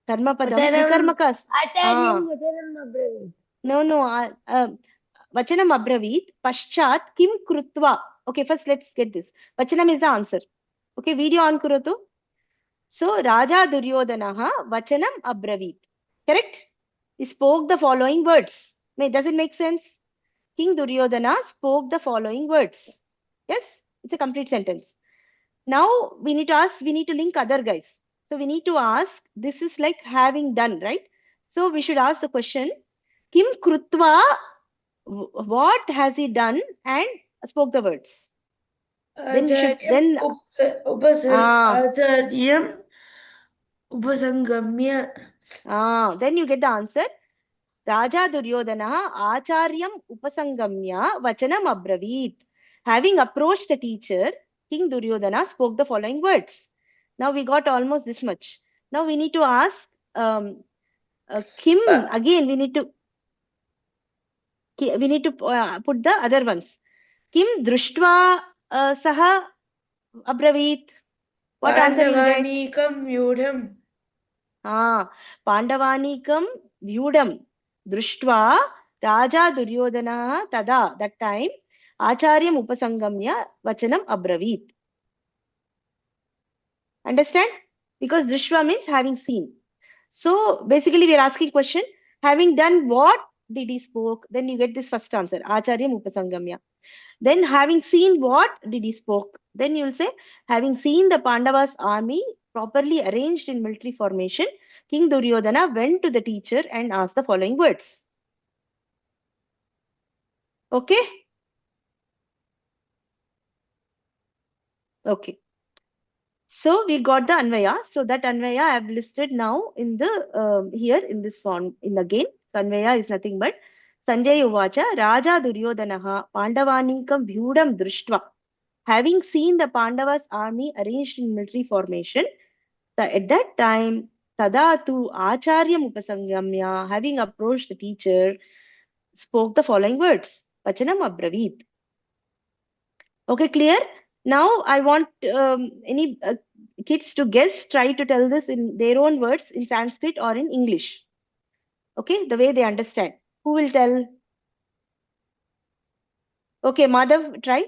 Karma padam. Vikarmakas. Acharyam Vachanam abravit. No. Vachanam abravit. Paschat kim krutva. Okay, first let's get this. Vachanam is the answer. Okay, video on kurotu. So, Raja Duryodhanaha Vachanam abravit. Correct? He spoke the following words. Does it make sense? King Duryodhana spoke the following words. Yes, it's a complete sentence. Now we need to link other guys. So we need to ask, this is like having done, right? So we should ask the question, Kim Krutva, what has he done and spoke the words? Then we should, then, Acharyam upasangamya. then you get the answer. Raja Duryodhana Acharyam Upasangamya Vachanam Abravit. Having approached the teacher, King Duryodhana spoke the following words. Now we got almost this much. Now we need to ask Kim. Again, we need to put the other ones. Kim Društva Saha Abravit. What answer you get? Pandavanikam vyudham. Pandavanikam vyudam. Društva Raja Duryodhana tada. That time Acharyam Upasangamya Vachanam Abravit. Understand? Because Drishva means having seen. So basically we are asking question, having done what did he spoke? Then you get this first answer, Acharyam Upasangamya. Then having seen what did he spoke? Then you will say, having seen the Pandavas army properly arranged in military formation, King Duryodhana went to the teacher and asked the following words. Okay? Okay. So we got the Anvaya. So that Anvaya I have listed now in the here in this form again. So Anvaya is nothing but Sanjay Uvacha Raja Duryodhanaha Pandavanikam Vyudam Društva. Having seen the Pandavas army arranged in military formation, at that time Tadatu Acharyam Upasangamya, having approached the teacher, spoke the following words. Vachanam Abravit. Okay, clear? Now I want any kids to guess, try to tell this in their own words in Sanskrit or in English. Okay, the way they understand. Who will tell? Okay, Madhav, try.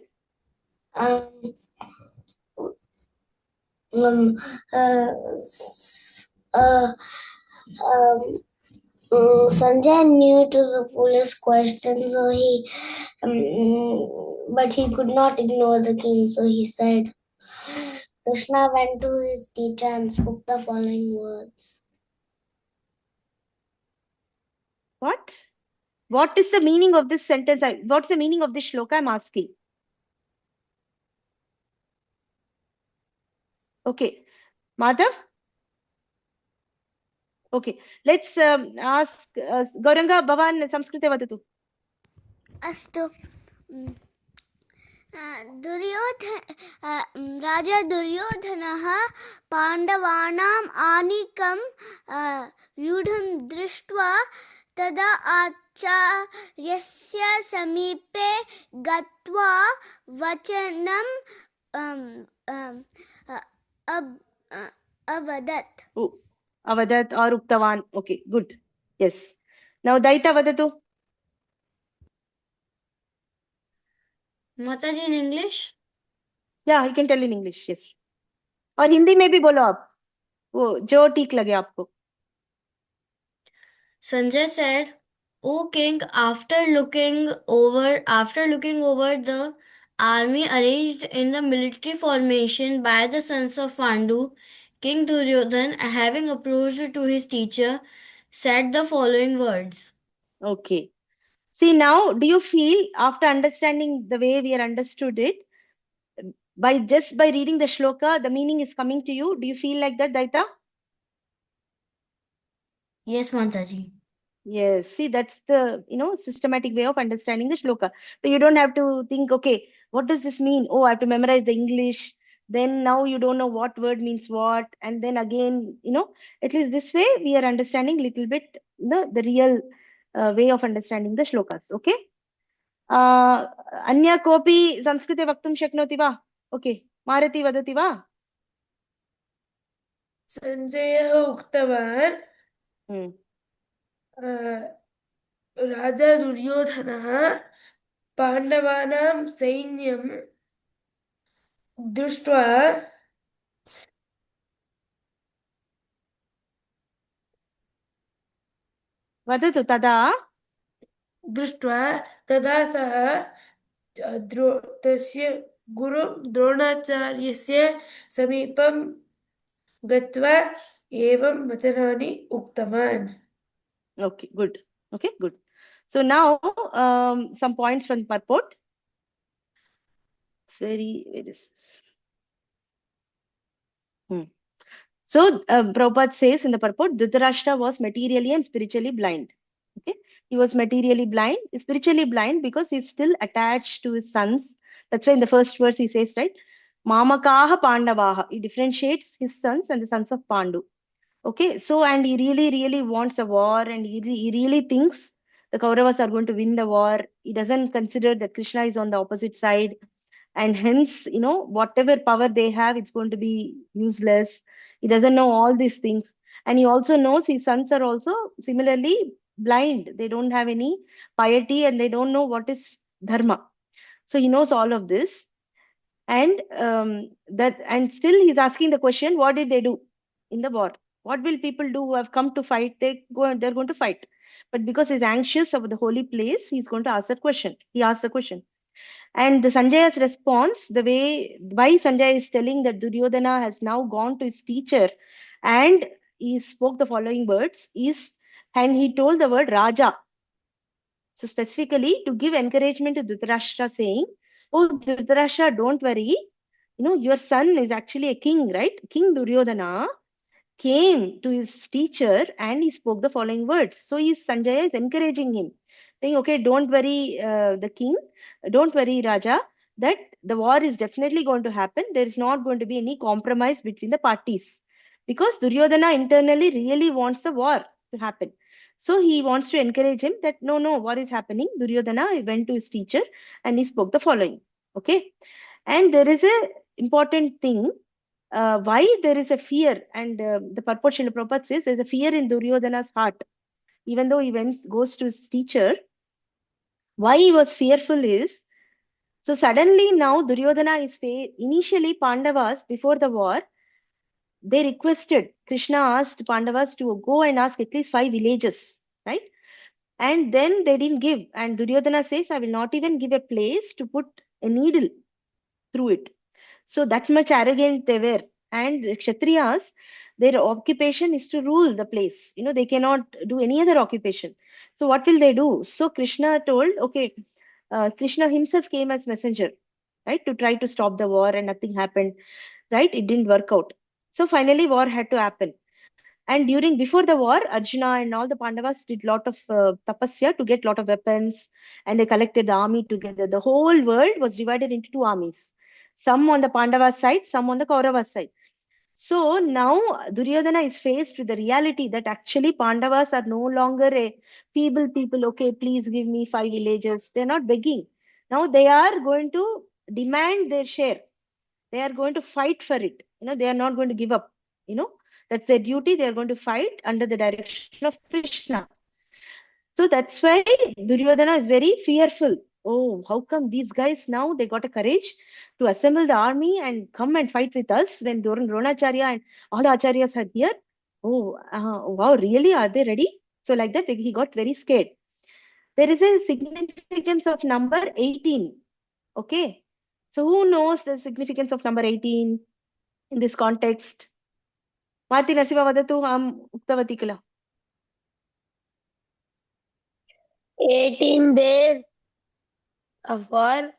Sanjay knew it was a foolish question, so but he could not ignore the king, so he said, Krishna went to his teacher and spoke the following words. What? What is the meaning of this sentence? What's the meaning of this shloka I'm asking? Okay, Madhav? Okay, let's ask Gauranga Bhavan Samskrite vadatu. अस्तु राजा दुर्योधनः पाण्डवानाम् आनीकं व्यूढं दृष्ट्वा तदा आचार्यस्य समीपे गत्वा वचनं अवदत्. Avadat or Uktavan. Okay, good. Yes. Now Daita vadatu. Mataji in English? Yeah, you can tell in English. Yes. और हिंदी में भी बोलो आप, वो जो ठीक लगे आपको. Sanjay said, O king, after looking over the army arranged in the military formation by the sons of Pandu, King Duryodhana, having approached to his teacher, said the following words. Okay. See now, do you feel after understanding the way we are understood it, by reading the shloka, the meaning is coming to you? Do you feel like that, Daita? Yes, Mataji. Yes. See, that's the systematic way of understanding the shloka. So you don't have to think, okay, what does this mean? Oh, I have to memorize the English. Then now you don't know what word means what, and then again, at least this way we are understanding little bit the real way of understanding the shlokas. Okay. अन्य कोऽपि संस्कृते वक्तुं शक्नोति वा? Okay, Maruti वदति वा? सञ्जयः उक्तवान् राजा दुर्योधनः पाण्डवानां सैन्यं दृष्ट्वा वदतु तदा दृष्ट्वा तदा सः तस्य गुरु द्रोणाचार्यस्य समीपं गत्वा एवं वचनानि उक्तवान्. Okay, good. Okay, good. So now some points from the purport. It's very, where is this? So Prabhupada says in the purport, Dhritarashtra was materially and spiritually blind. Okay, he was materially blind, spiritually blind because he's still attached to his sons. That's why in the first verse he says, right, Mamakaha Pandavaha. He differentiates his sons and the sons of Pandu. Okay, so and he really wants a war, and he really thinks the Kauravas are going to win the war. He doesn't consider that Krishna is on the opposite side, and hence, whatever power they have, it's going to be useless. He doesn't know all these things, and he also knows his sons are also similarly blind. They don't have any piety, and they don't know what is dharma. So he knows all of this, and and still he's asking the question: what did they do in the war? What will people do who have come to fight? They're going to fight. But because he's anxious about the holy place, he's going to ask that question. He asked the question. And the Sanjaya's response, the way why Sanjaya is telling that Duryodhana has now gone to his teacher and he spoke the following words and he told the word Raja. So specifically to give encouragement to Dhritarashtra, saying, oh, Dhritarashtra, don't worry. Your son is actually a king, right? King Duryodhana came to his teacher and he spoke the following words. So Sanjaya is encouraging him, saying, okay, don't worry, the king, don't worry, Raja, that the war is definitely going to happen. There is not going to be any compromise between the parties, because Duryodhana internally really wants the war to happen. So he wants to encourage him that no, war is happening. Duryodhana went to his teacher and he spoke the following. Okay. And there is a important thing. Why there is a fear, and the purport Srila Prabhupada says there's a fear in Duryodhana's heart, even though he goes to his teacher. Why he was fearful is, so suddenly now Duryodhana is initially Pandavas before the war, they requested, Krishna asked Pandavas to go and ask at least 5 villages, right? And then they didn't give, and Duryodhana says, I will not even give a place to put a needle through it. So that much arrogant they were. And the Kshatriyas, their occupation is to rule the place. They cannot do any other occupation. So what will they do? So Krishna told, okay, Krishna himself came as messenger, right, to try to stop the war, and nothing happened, right? It didn't work out. So finally war had to happen. And before the war, Arjuna and all the Pandavas did lot of tapasya to get lot of weapons, and they collected the army together. The whole world was divided into 2 armies. Some on the Pandava side, some on the Kaurava side. So now Duryodhana is faced with the reality that actually Pandavas are no longer a feeble people. Okay, please give me 5 villages. They're not begging. Now they are going to demand their share. They are going to fight for it. They are not going to give up. That's their duty. They are going to fight under the direction of Krishna. So that's why Duryodhana is very fearful. Oh, how come these guys now, they got a courage to assemble the army and come and fight with us when Droṇācārya and all the acharyas are here? Oh, wow, really? Are they ready? So like that, he got very scared. There is a significance of number 18. Okay. So who knows the significance of number 18 in this context? Marti Narsiva vadatu am uktavati kala. 18 days of war,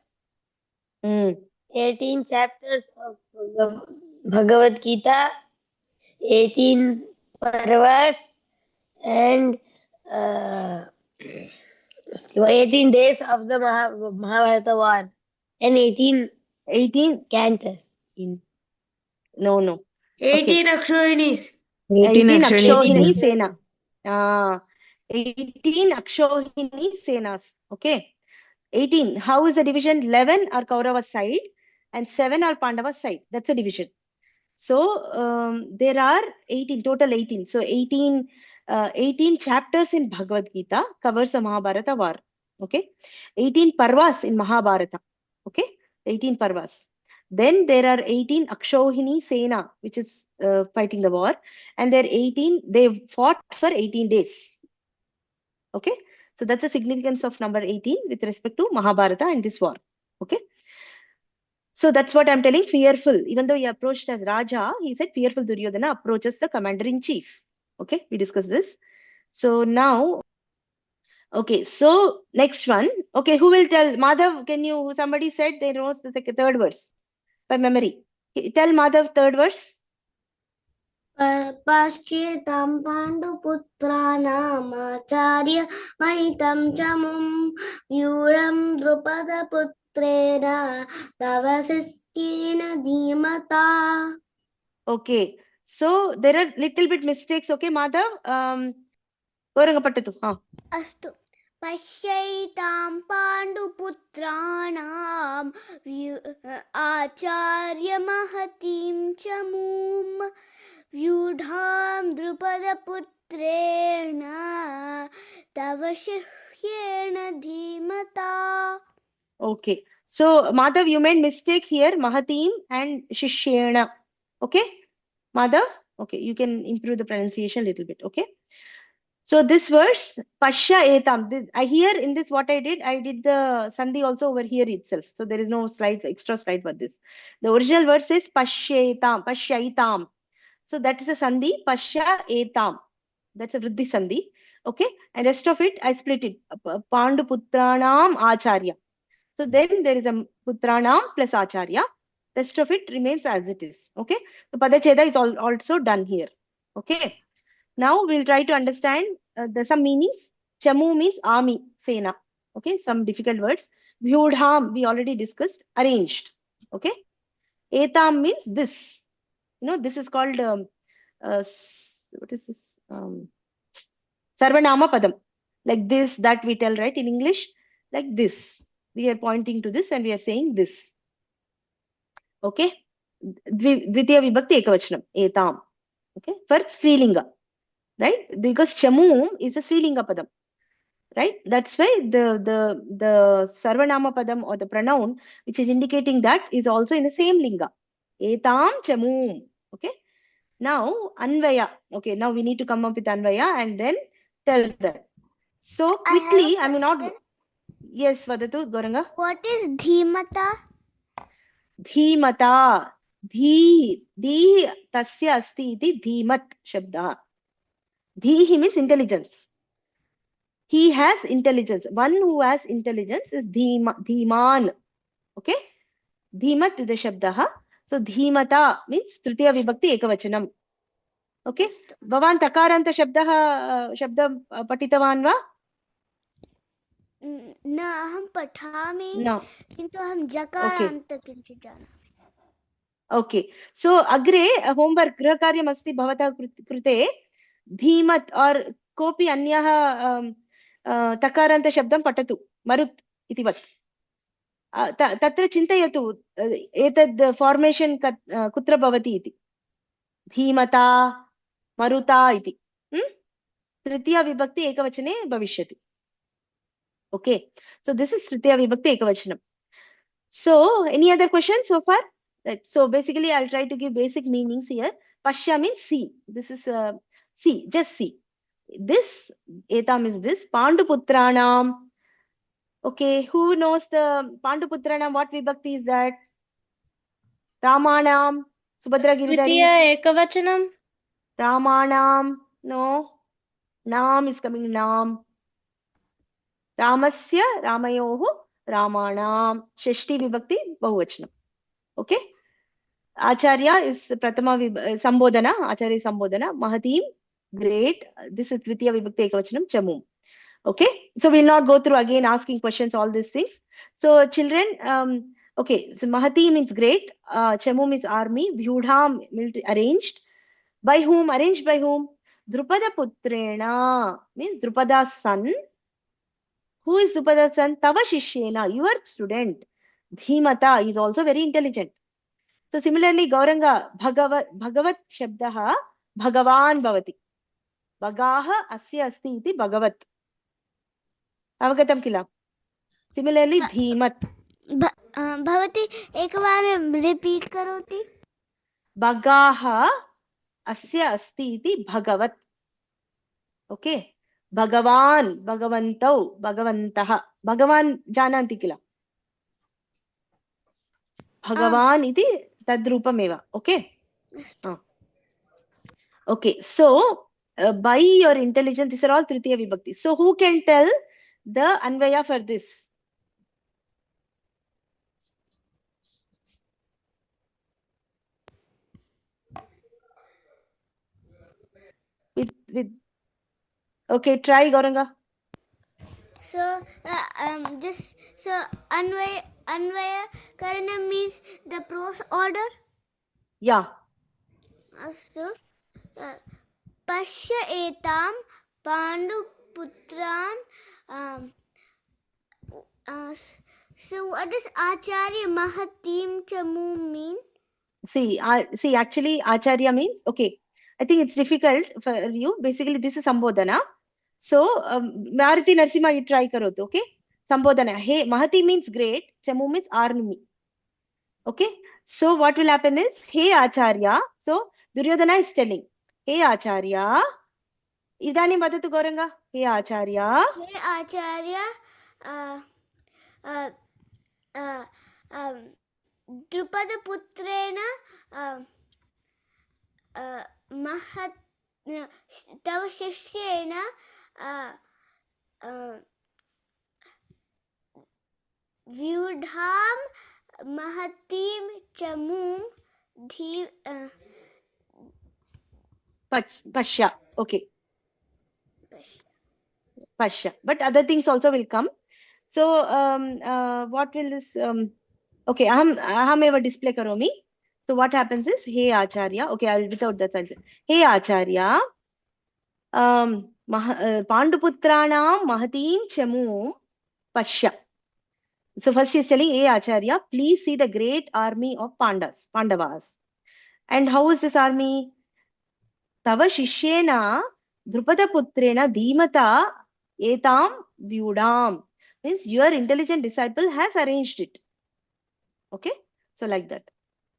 18 chapters of the Bhagavad-gītā, 18 parvas, and 18 days of the Mahabharata war, and 18 cantos. No. 18 Akshohinis. 18 Akshohini Sena. 18 Akshohini Senas. Okay. 18. How is the division? 11 are Kaurava side and 7 are Pandava side. That's a division. So there are 18, total 18. So 18 chapters in Bhagavad-gītā covers the Mahabharata war. Okay. 18 parvas in Mahabharata. Okay. 18 parvas. Then there are 18 Akshohini Sena, which is fighting the war. And they fought for 18 days. Okay. So that's the significance of number 18 with respect to Mahabharata and this war. Okay. So that's what I'm telling, fearful. Even though he approached as Raja, he said fearful Duryodhana approaches the commander-in-chief. Okay, we discussed this. So now, okay, so next one. Okay, who will tell? Madhav, somebody said they knows the third verse by memory. Tell Madhav third verse. Paschyetam Panduputranam Mahitam Chamum Vyuram Drupada Putrena Tavasiskena Dhimata. Okay, so there are little bit mistakes. Okay, Madhav. अस्तु पश्यैतां पाण्डुपुत्राणां आचार्यमहतीं च मूं व्यूढां द्रुपदपुत्रेण तव शिष्येण धीमता. Okay, so Madhav, you made mistake here, Mahatim and Shishyena. Okay, Madhav. Okay, you can improve the pronunciation a little bit. Okay. So this verse, Pashya Etam, I hear in this what I did the Sandhi also over here itself. So there is no extra slide for this. The original verse is Pashya Etam. So that is a Sandhi, Pashya Etam. That's a Vriddhi Sandhi. Okay. And rest of it, I split it. Pandu Putranam Acharya. So then there is a Putranam plus Acharya. Rest of it remains as it is. Okay. So Padacheda is also done here. Okay. Now we'll try to understand some meanings. Chamu means army, Sena. Okay, some difficult words. Vyudham, we already discussed, arranged. Okay. Etam means this. This is called, what is this? Sarvanama Padam. Like this, that we tell, right, in English. Like this. We are pointing to this and we are saying this. Okay. Dvitiya Vibhakti Ekavachanam. Etam. Okay. First, Srilinga. Right? Because Chamu is a Srilinga Padam. Right? That's why the Sarvanama Padam or the pronoun which is indicating that is also in the same Linga. Etam Chamu. Okay? Now, Anvaya. Okay, now we need to come up with Anvaya and then tell that. So quickly, I mean not... Yes, Vadatu, Goranga. What is Dhimata? Dhimata. Dhi tasya asti iti dhimat shabda. Dhihi means intelligence. He has intelligence. One who has intelligence is Dhiman. Okay? Dhimat is the shabdaha. So Dhimata means Tritiya Vibhakti Ekavachanam. Okay? Bhavan Takaranta shabda patitavan va? न अहं पठामि No. किन्तु अहं जकारान्त किञ्चित् जानामि. Okay. So agre homework grahakaryam asti bhavata krute धीमत और कोपि अन्यः तकारान्त शब्दं पठतु मरुत् इति वत् तत्र चिन्तयतु एतद् फॉर्मेशन कुत्र भवति इति धीमता मरुता इति तृतीया विभक्ति एकवचने भविष्यति. Okay, so this is तृतीया विभक्ति एकवचनम. So any other questions so far? Right, so basically I'll try to give basic meanings here. Pashya means see. This is see, just see. This, etam is this. Panduputranam. Okay, who knows the Panduputranam? What vibhakti is that? Ramanam. Subhadra Giridhari. Dvitiya ekavachanam. Ramanam. No. Nam is coming. Nam. Ramasya, Ramayoho, Ramanam. Shashti vibhakti, Bahuvachanam. Okay. Acharya is Pratama Sambodhana. Acharya is Sambodhana. Mahatim. Great. This is Dvitiya Vibhakti Ekavachanam, Chamum. Okay. So we'll not go through again asking questions, all these things. So children, okay. So Mahati means great. Chamum is army. Vyudham, military, arranged. By whom? Arranged by whom? Drupada Putrena means Drupada's son. Who is Drupada's son? Tava Shishyena, your student. Dhimata is also very intelligent. So similarly, Gauranga, Bhagavat Shabdaha, Bhagavan Bhavati. Bhagaha asya asti iti Bhagavat. Avagatam kila. Similarly, Dhimat. भवती एकवारं repeat करोति. Bhagaha asya asti iti Bhagavat. Okay. Bhagavan, Bhagavantau, Bhagavantah. Bhagavan jananti kila. Bhagavan iti tadrupameva. Okay. Okay. So by your intelligence, these are all Tritiya Vibhakti. So who can tell the Anvaya for this? With okay, try Gauranga. So Anvaya Karana means the prose order. Yeah. So Pashya etam Pandu putran. So what does Acharya Mahatim Chamu mean? See, actually, Acharya means, okay, I think it's difficult for you. Basically, this is Sambodhana. So, Maruti Narsimha, you try karo, okay? Sambodhana. Hey, Mahati means great. Chamu means army. Okay? So, what will happen is, hey, Acharya. So, Duryodhana is telling, hey, Acharya. Idani Madatu Gauranga. Hey, Acharya. Hey, Acharya. Drupada putrena mahat tava shishyena vyudham mahatim chamum dhi Pashya. Okay. Pashya. But other things also will come. So, what will this? Okay, aham eva display karomi. So what happens is, hey Acharya. Okay, I'll without that I'll say, hey Acharya. Panduputranam Mahatim Chamu Pashya. So first she's telling, hey Acharya, please see the great army of Pandavas. And how is this army? Tava Shishyena Drupada Putrena Dhimata Etam Vyudam. Means your intelligent disciple has arranged it. Okay, so like that.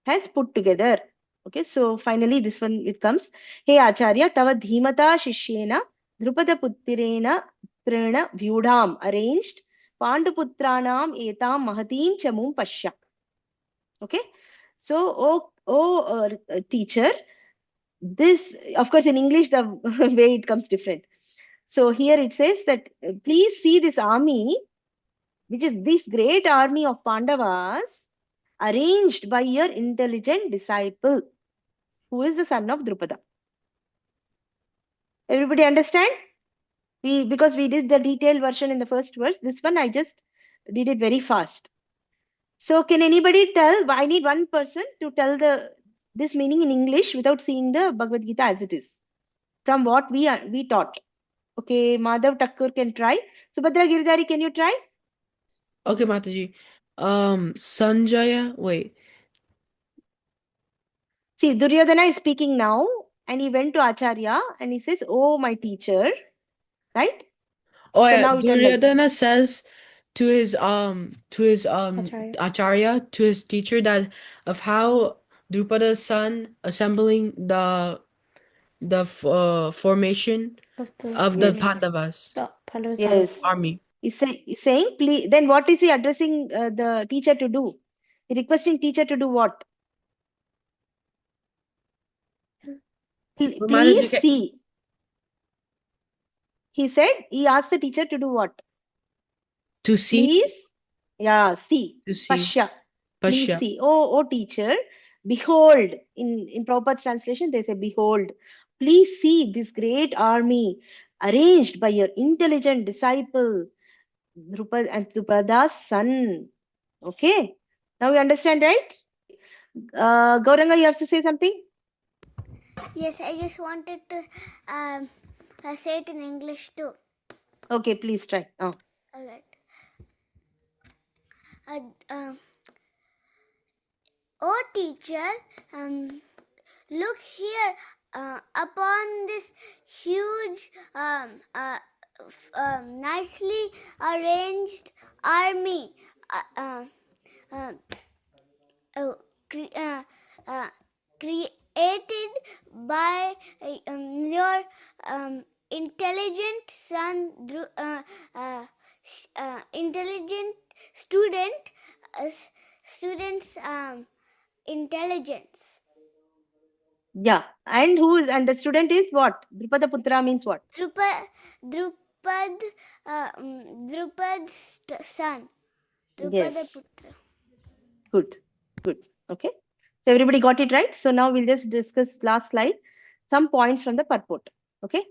Has put together. Okay, so finally this one it comes. Hey Acharya, Tava Dhimata Shishyena Drupada Putrena Trena Vyudam arranged Panduputranam Etam Mahatim Chamum Pashya. Okay, so teacher, this of course in English the way it comes different. So here it says that please see this army, which is this great army of Pandavas arranged by your intelligent disciple, who is the son of Drupada. Everybody understand? Because we did the detailed version in the first verse, this one I just did it very fast. So can anybody tell? I need one person to tell this meaning in English without seeing the Bhagavad-gītā as it is, from what we taught. Okay, Madhav Thakur can try. Subhadra Giridhari, can you try? Okay, Mataji. Sanjaya, wait. See, Duryodhana is speaking now, and he went to Acharya and he says, "Oh, my teacher," right? Oh, So yeah, now we tell like Duryodhana says to his Acharya. Acharya, to his teacher, that of how Drupada's son assembling the formation of the Yes. Pandavas The Pandavas Yes. army. He's saying, please. Then what is he addressing the teacher to do? He requesting teacher to do what? Please see. He said he asked the teacher to do what? To see. Please, yeah, see. To see. Pashya. Pashya. Please see. Oh, teacher, behold. In Prabhupada's translation, they say, behold. Please see this great army arranged by your intelligent disciple, Drupada and Drupada's son. Okay. Now you understand, right? Gauranga, you have to say something? Yes, I just wanted to say it in English too. Okay, please try. All right. Oh, teacher, look here upon this huge, nicely arranged army. Created by your intelligent son, intelligent student, student's intelligence. Yeah. And the student is what? Drupada Putra means what? Drupad's son. Drupada Yes. Putra. Good. Okay. So everybody got it right. So now we'll just discuss last slide, some points from the purport. Okay.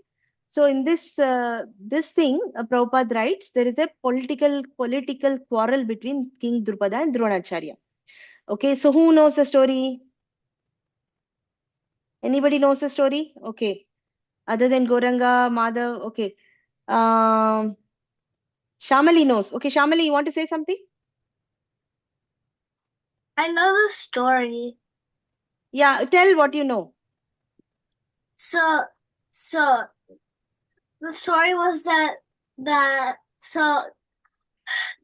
So in this thing, Prabhupada writes, there is a political quarrel between King Drupada and Droṇācārya. Okay. So who knows the story? Anybody knows the story? Okay. Other than Gauranga, Madhav. Okay. Śyāmalī knows. Okay, Śyāmalī, you want to say something? I know the story. Yeah, tell what you know. So the story was that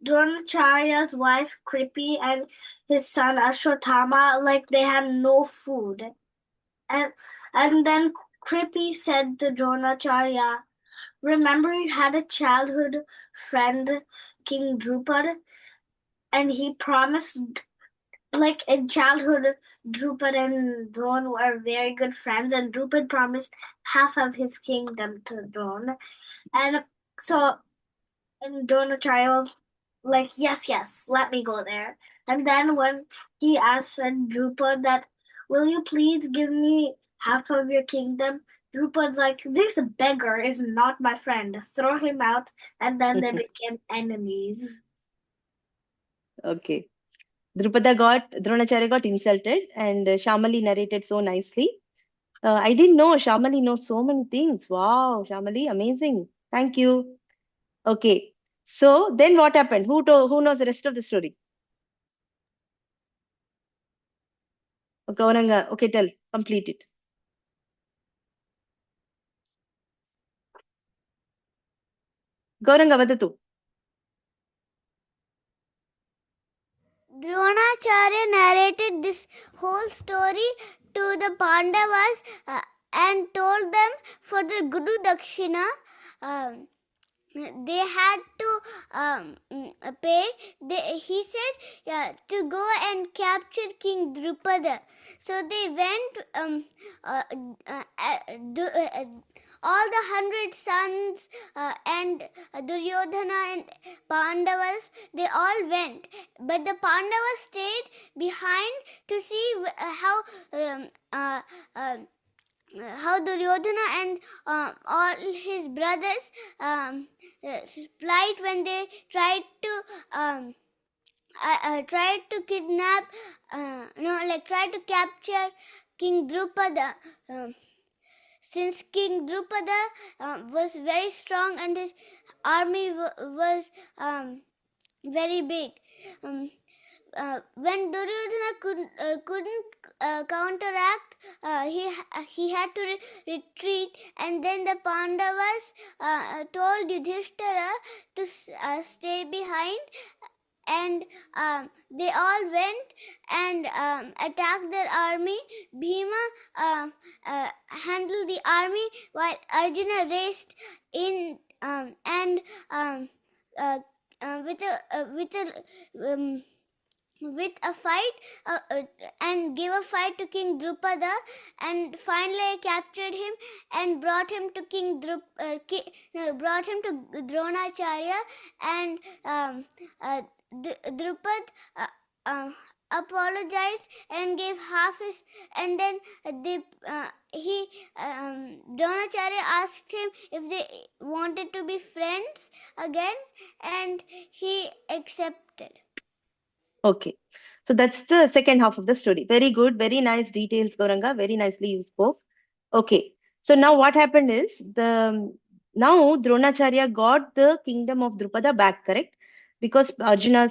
Droṇācārya's wife Kripi and his son Ashwatthama, like, they had no food, and then Kripi said to Droṇācārya, "Remember, you had a childhood friend, King Drupada, and he promised, like, in childhood, Drupad and Drona were very good friends, and Drupad promised half of his kingdom to Drona, and so Droṇācārya was like, yes, let me go there." And then when he asked Drupad that, "Will you please give me half of your kingdom?" Drupad's like, "This beggar is not my friend. Throw him out." And then they became enemies. Okay. Droṇācārya got insulted, and Śyāmalī narrated so nicely. I didn't know Śyāmalī knows so many things. Wow, Śyāmalī, amazing. Thank you. Okay. So then what happened? Who knows the rest of the story? Gauranga. Okay, tell. Complete it. Gauranga, vadatu. Droṇācārya narrated this whole story to the Pandavas and told them for the Guru Dakshina they had to pay. He said to go and capture King Drupada. So they went, all the 100 sons and Duryodhana and Pandavas, they all went. But the Pandavas stayed behind to see how Duryodhana and all his brothers plight when they tried to kidnap, tried to capture King Drupada. Since King Drupada was very strong and his army was very big. When Duryodhana couldn't counteract, he had to retreat, and then the Pandavas told Yudhishthira to stay behind, and they all went and attacked their army. Bhima handled the army while Arjuna raced in with a fight and gave a fight to King Drupada, and finally captured him and brought him to Droṇācārya, and Drupad apologized and gave half his, and then Droṇācārya asked him if they wanted to be friends again, and he accepted. Okay. So that's the second half of the story. Very good. Very nice details, Gauranga. Very nicely you spoke. Okay. So now what happened is, now Droṇācārya got the kingdom of Drupada back, correct? Because Arjuna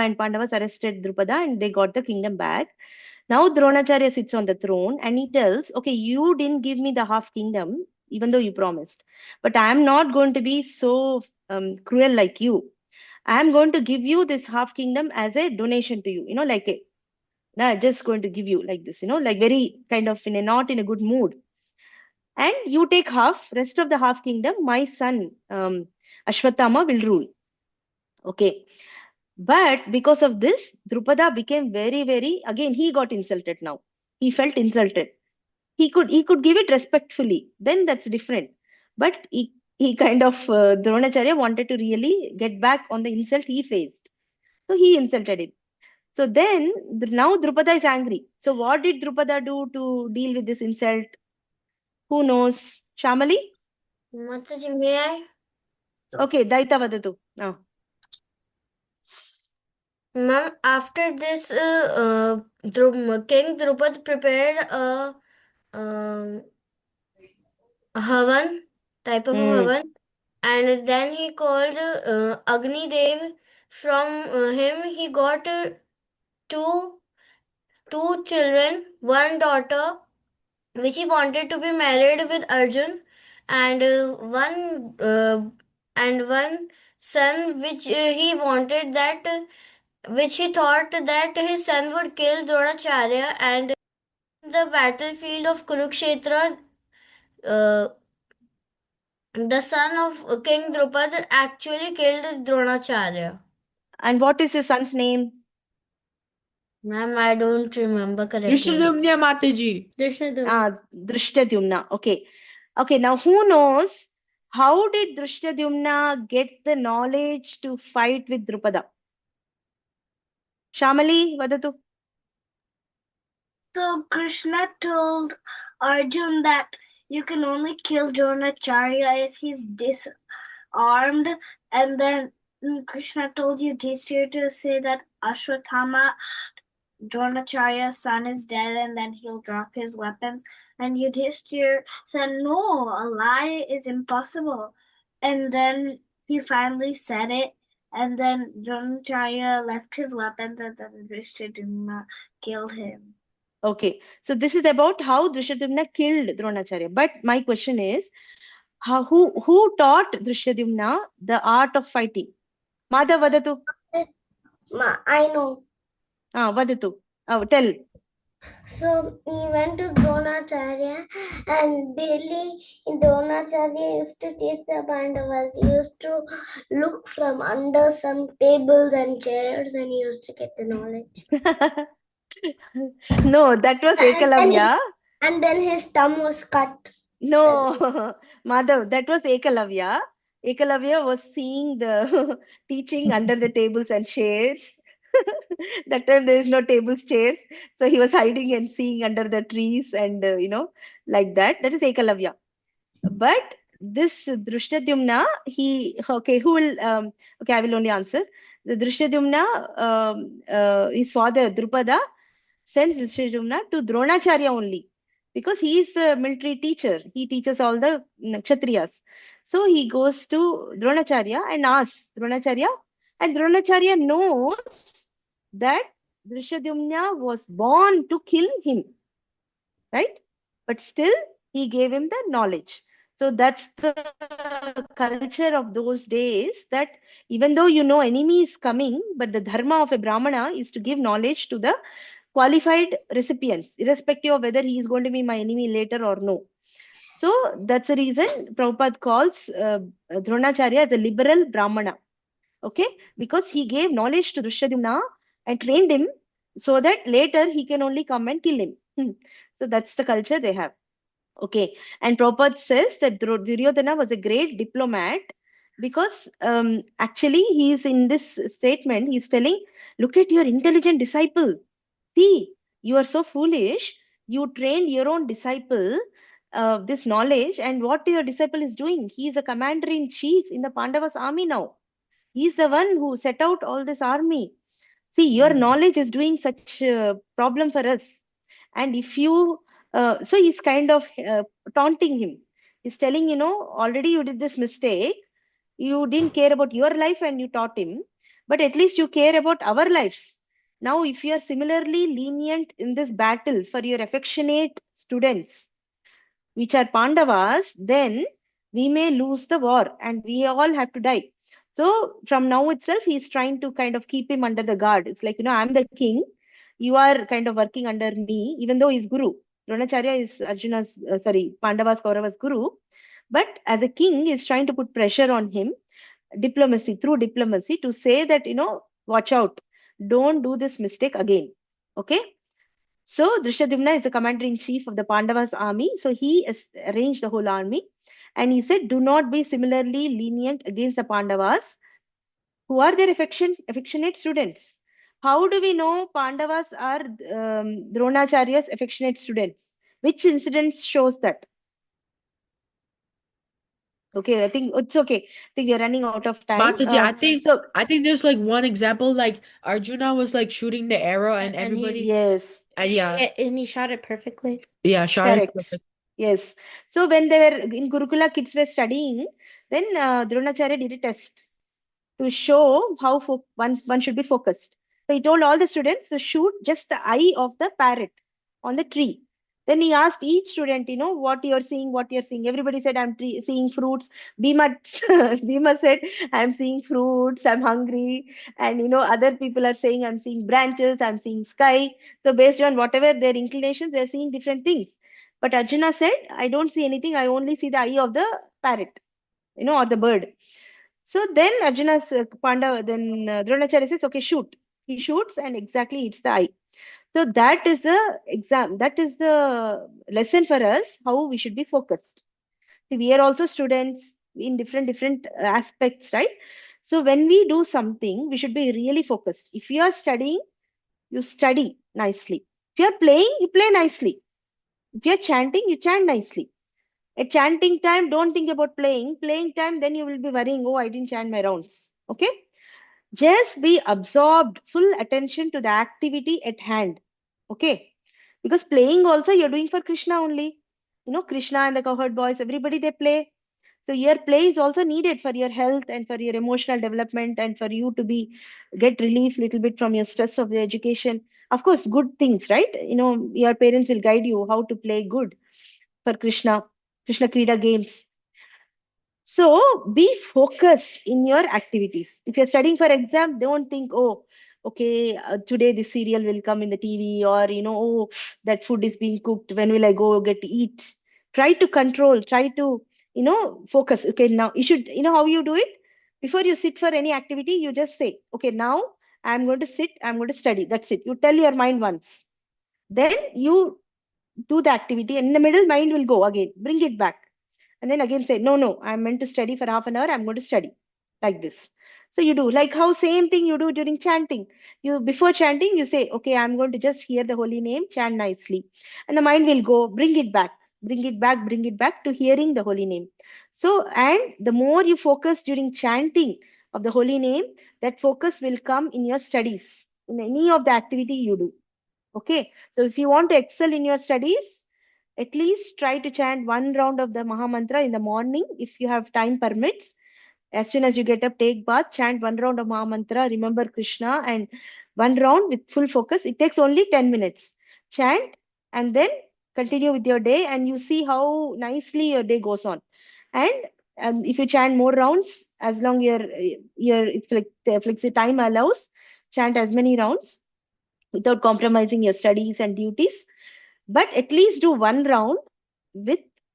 and Pandavas arrested Drupada and they got the kingdom back. Now Droṇācārya sits on the throne and he tells, okay, you didn't give me the half kingdom, even though you promised. But I am not going to be so cruel like you. I am going to give you this half kingdom as a donation to you, just going to give you like this, like very kind of not in a good mood. and you take half, rest of the half kingdom, my son Ashwatthama will rule. Okay. But because of this, Drupada became very, very, again, he got insulted now. He felt insulted. He could give it respectfully. Then that's different. But he kind of, Droṇācārya wanted to really get back on the insult he faced. So he insulted him. So then, now Drupada is angry. So what did Drupada do to deal with this insult? Who knows? Śyāmalī? Mataji, may I? Okay, Daita vadatu. Now. Ma'am, after this, King Drupada prepared a havan, type of a havan, and then he called Agni Dev. From him, he got two children, one daughter, which he wanted to be married with Arjun, and one son, which he wanted that. Which he thought that his son would kill Droṇācārya, and in the battlefield of Kurukshetra, the son of King Drupada actually killed Droṇācārya. And what is his son's name? Ma'am, I don't remember correctly. Drishtadyumna Mataji. Drishtadyumna. Okay. Okay, now who knows how did Drishtadyumna get the knowledge to fight with Drupada? Śyāmalī, vadatu. So Krishna told Arjun that you can only kill Droṇācārya if he's disarmed, and then Krishna told Yudhishthira to say that Ashwatthama, Droṇācārya's son, is dead, and then he'll drop his weapons. And Yudhishthira said, no, a lie is impossible. And then he finally said it, and then Droṇācārya left his weapons, and then Drishtadyumna killed him. Okay, so this is about how Drishtadyumna killed Droṇācārya. But my question is, who taught Drishtadyumna the art of fighting? Madhav, vadatu. I know. Vadatu. Tell. So he went to Droṇācārya, and daily Droṇācārya used to teach the Pandavas. He used to look from under some tables and chairs, and he used to get the knowledge. No, that was Ekalavya. And then his thumb was cut. No, Madhav, that was Ekalavya. Ekalavya was seeing the teaching under the tables and chairs. That time there is no tables, chairs. So he was hiding and seeing under the trees and, like that. That is Ekalavya. But this Drishtadyumna, I will only answer. The Drishtadyumna, his father, Drupada, sends Drishtadyumna to Droṇācārya only. Because he is the military teacher. He teaches all the Kshatriyas. So he goes to Droṇācārya and asks Droṇācārya. And Droṇācārya knows that Drishtadyumna was born to kill him. Right? But still, he gave him the knowledge. So that's the culture of those days, that even though enemy is coming, but the dharma of a Brahmana is to give knowledge to the qualified recipients, irrespective of whether he is going to be my enemy later or no. So that's the reason Prabhupada calls Droṇācārya as a liberal Brahmana. Okay, because he gave knowledge to Drishtadyumna and trained him so that later he can only come and kill him. So that's the culture they have. Okay, and Prabhupada says that Duryodhana was a great diplomat because actually he is in this statement, he's telling, look at your intelligent disciple. See, you are so foolish. You trained your own disciple this knowledge, and what your disciple is doing? He is a commander-in-chief in the Pandavas army now. He is the one who set out all this army. See, your knowledge is doing such a problem for us. And if you, so he's kind of taunting him. He's telling, already you did this mistake. You didn't care about your life and you taught him. But at least you care about our lives. Now, if you are similarly lenient in this battle for your affectionate students, which are Pandavas, then we may lose the war and we all have to die. So from now itself, he's trying to kind of keep him under the guard. It's like, I'm the king. You are kind of working under me, even though he's Guru. Droṇācārya is Arjuna's, Pandava's, Kaurava's guru. But as a king, is trying to put pressure on him, through diplomacy, to say that, watch out, don't do this mistake again. Okay. So Drishtadyumna is the commander-in-chief of the Pandavas army. So he arranged the whole army. And he said, do not be similarly lenient against the Pandavas, who are their affectionate students. How do we know Pandavas are Droṇācārya's affectionate students? Which incident shows that? Okay, I think it's okay. I think we're running out of time. Mataji, I think there's like one example, like Arjuna was like shooting the arrow and everybody. Yes. Yeah. And he shot it perfectly. Yeah, shot it Correct. perfect. Yes. So when they were in Gurukula, kids were studying, then Droṇācārya did a test to show how one should be focused. So he told all the students to shoot just the eye of the parrot on the tree. Then he asked each student, what you're seeing. Everybody said, I'm seeing fruits. Bhima said, I'm seeing fruits, I'm hungry. And, other people are saying, I'm seeing branches, I'm seeing sky. So based on whatever their inclinations, they're seeing different things. But Arjuna said, I don't see anything. I only see the eye of the parrot, or the bird. So then Arjuna's Droṇācārya says, okay, shoot. He shoots and exactly hits the eye. So that is the lesson for us, how we should be focused. See, we are also students in different aspects, right? So when we do something, we should be really focused. If you are studying, you study nicely. If you are playing, you play nicely. If you are chanting, you chant nicely. At chanting time, don't think about playing. Playing time, then you will be worrying, oh, I didn't chant my rounds. Okay? Just be absorbed, full attention to the activity at hand. Okay? Because playing also you're doing for Krishna only. Krishna and the cowherd boys, everybody, they play. So your play is also needed for your health and for your emotional development and for you to get relief little bit from your stress of the education. Of course, good things, right? Your parents will guide you how to play good for Krishna Krida games. So be focused in your activities. If you're studying for exam, don't think, oh, okay, today this serial will come in the TV, or, oh, that food is being cooked. When will I go get to eat? Try to control, try to, focus. Okay, now you should, how you do it? Before you sit for any activity, you just say, okay, now I'm going to sit, I'm going to study. That's it. You tell your mind once. Then you do the activity, and in the middle, mind will go again. Bring it back. And then again say, no, I'm meant to study for half an hour. I'm going to study like this. So you do like how same thing you do during chanting. Before chanting, you say, okay, I'm going to just hear the holy name, chant nicely. And the mind will go, bring it back to hearing the holy name. So, and the more you focus during chanting of the holy name, that focus will come in your studies, in any of the activity you do. Okay. So if you want to excel in your studies, at least try to chant one round of the Maha Mantra in the morning if you have time permits. As soon as you get up, take bath, chant one round of Maha Mantra, remember Krishna, and one round with full focus. It takes only 10 minutes. Chant and then continue with your day, and you see how nicely your day goes on. And if you chant more rounds, as long your time allows, chant as many rounds without compromising your studies and duties. But at least do one round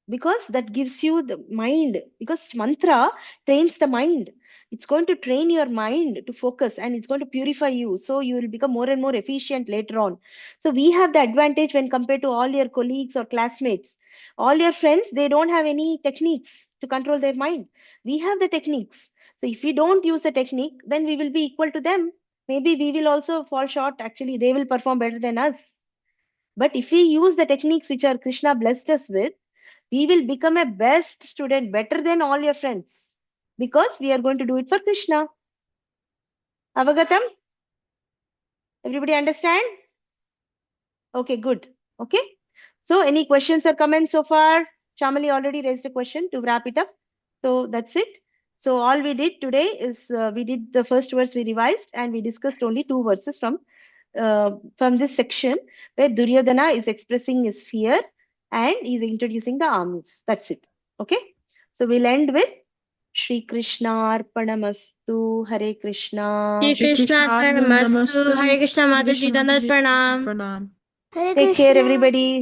because that gives you the mind, because mantra trains the mind. It's going to train your mind to focus, and it's going to purify you. So you will become more and more efficient later on. So we have the advantage when compared to all your colleagues or classmates. All your friends, they don't have any techniques to control their mind. We have the techniques. So if we don't use the technique, then we will be equal to them. Maybe we will also fall short. Actually, they will perform better than us. But if we use the techniques which are Krishna blessed us with, we will become a best student, better than all your friends, because we are going to do it for Krishna. Avagatam? Everybody understand? Okay, good. Okay. So any questions or comments so far? Śyāmalī already raised a question to wrap it up. So that's it. So all we did today is we did the first verse, we revised, and we discussed only 2 verses from this section where Duryodhana is expressing his fear and he's introducing the armies. That's it. Okay. So we'll end with Shri Krishna Arpanamastu, Hare Krishna. Shri Krishna Arpanamastu, Hare Krishna, Mataji, Dandat Pranam. Take care, everybody.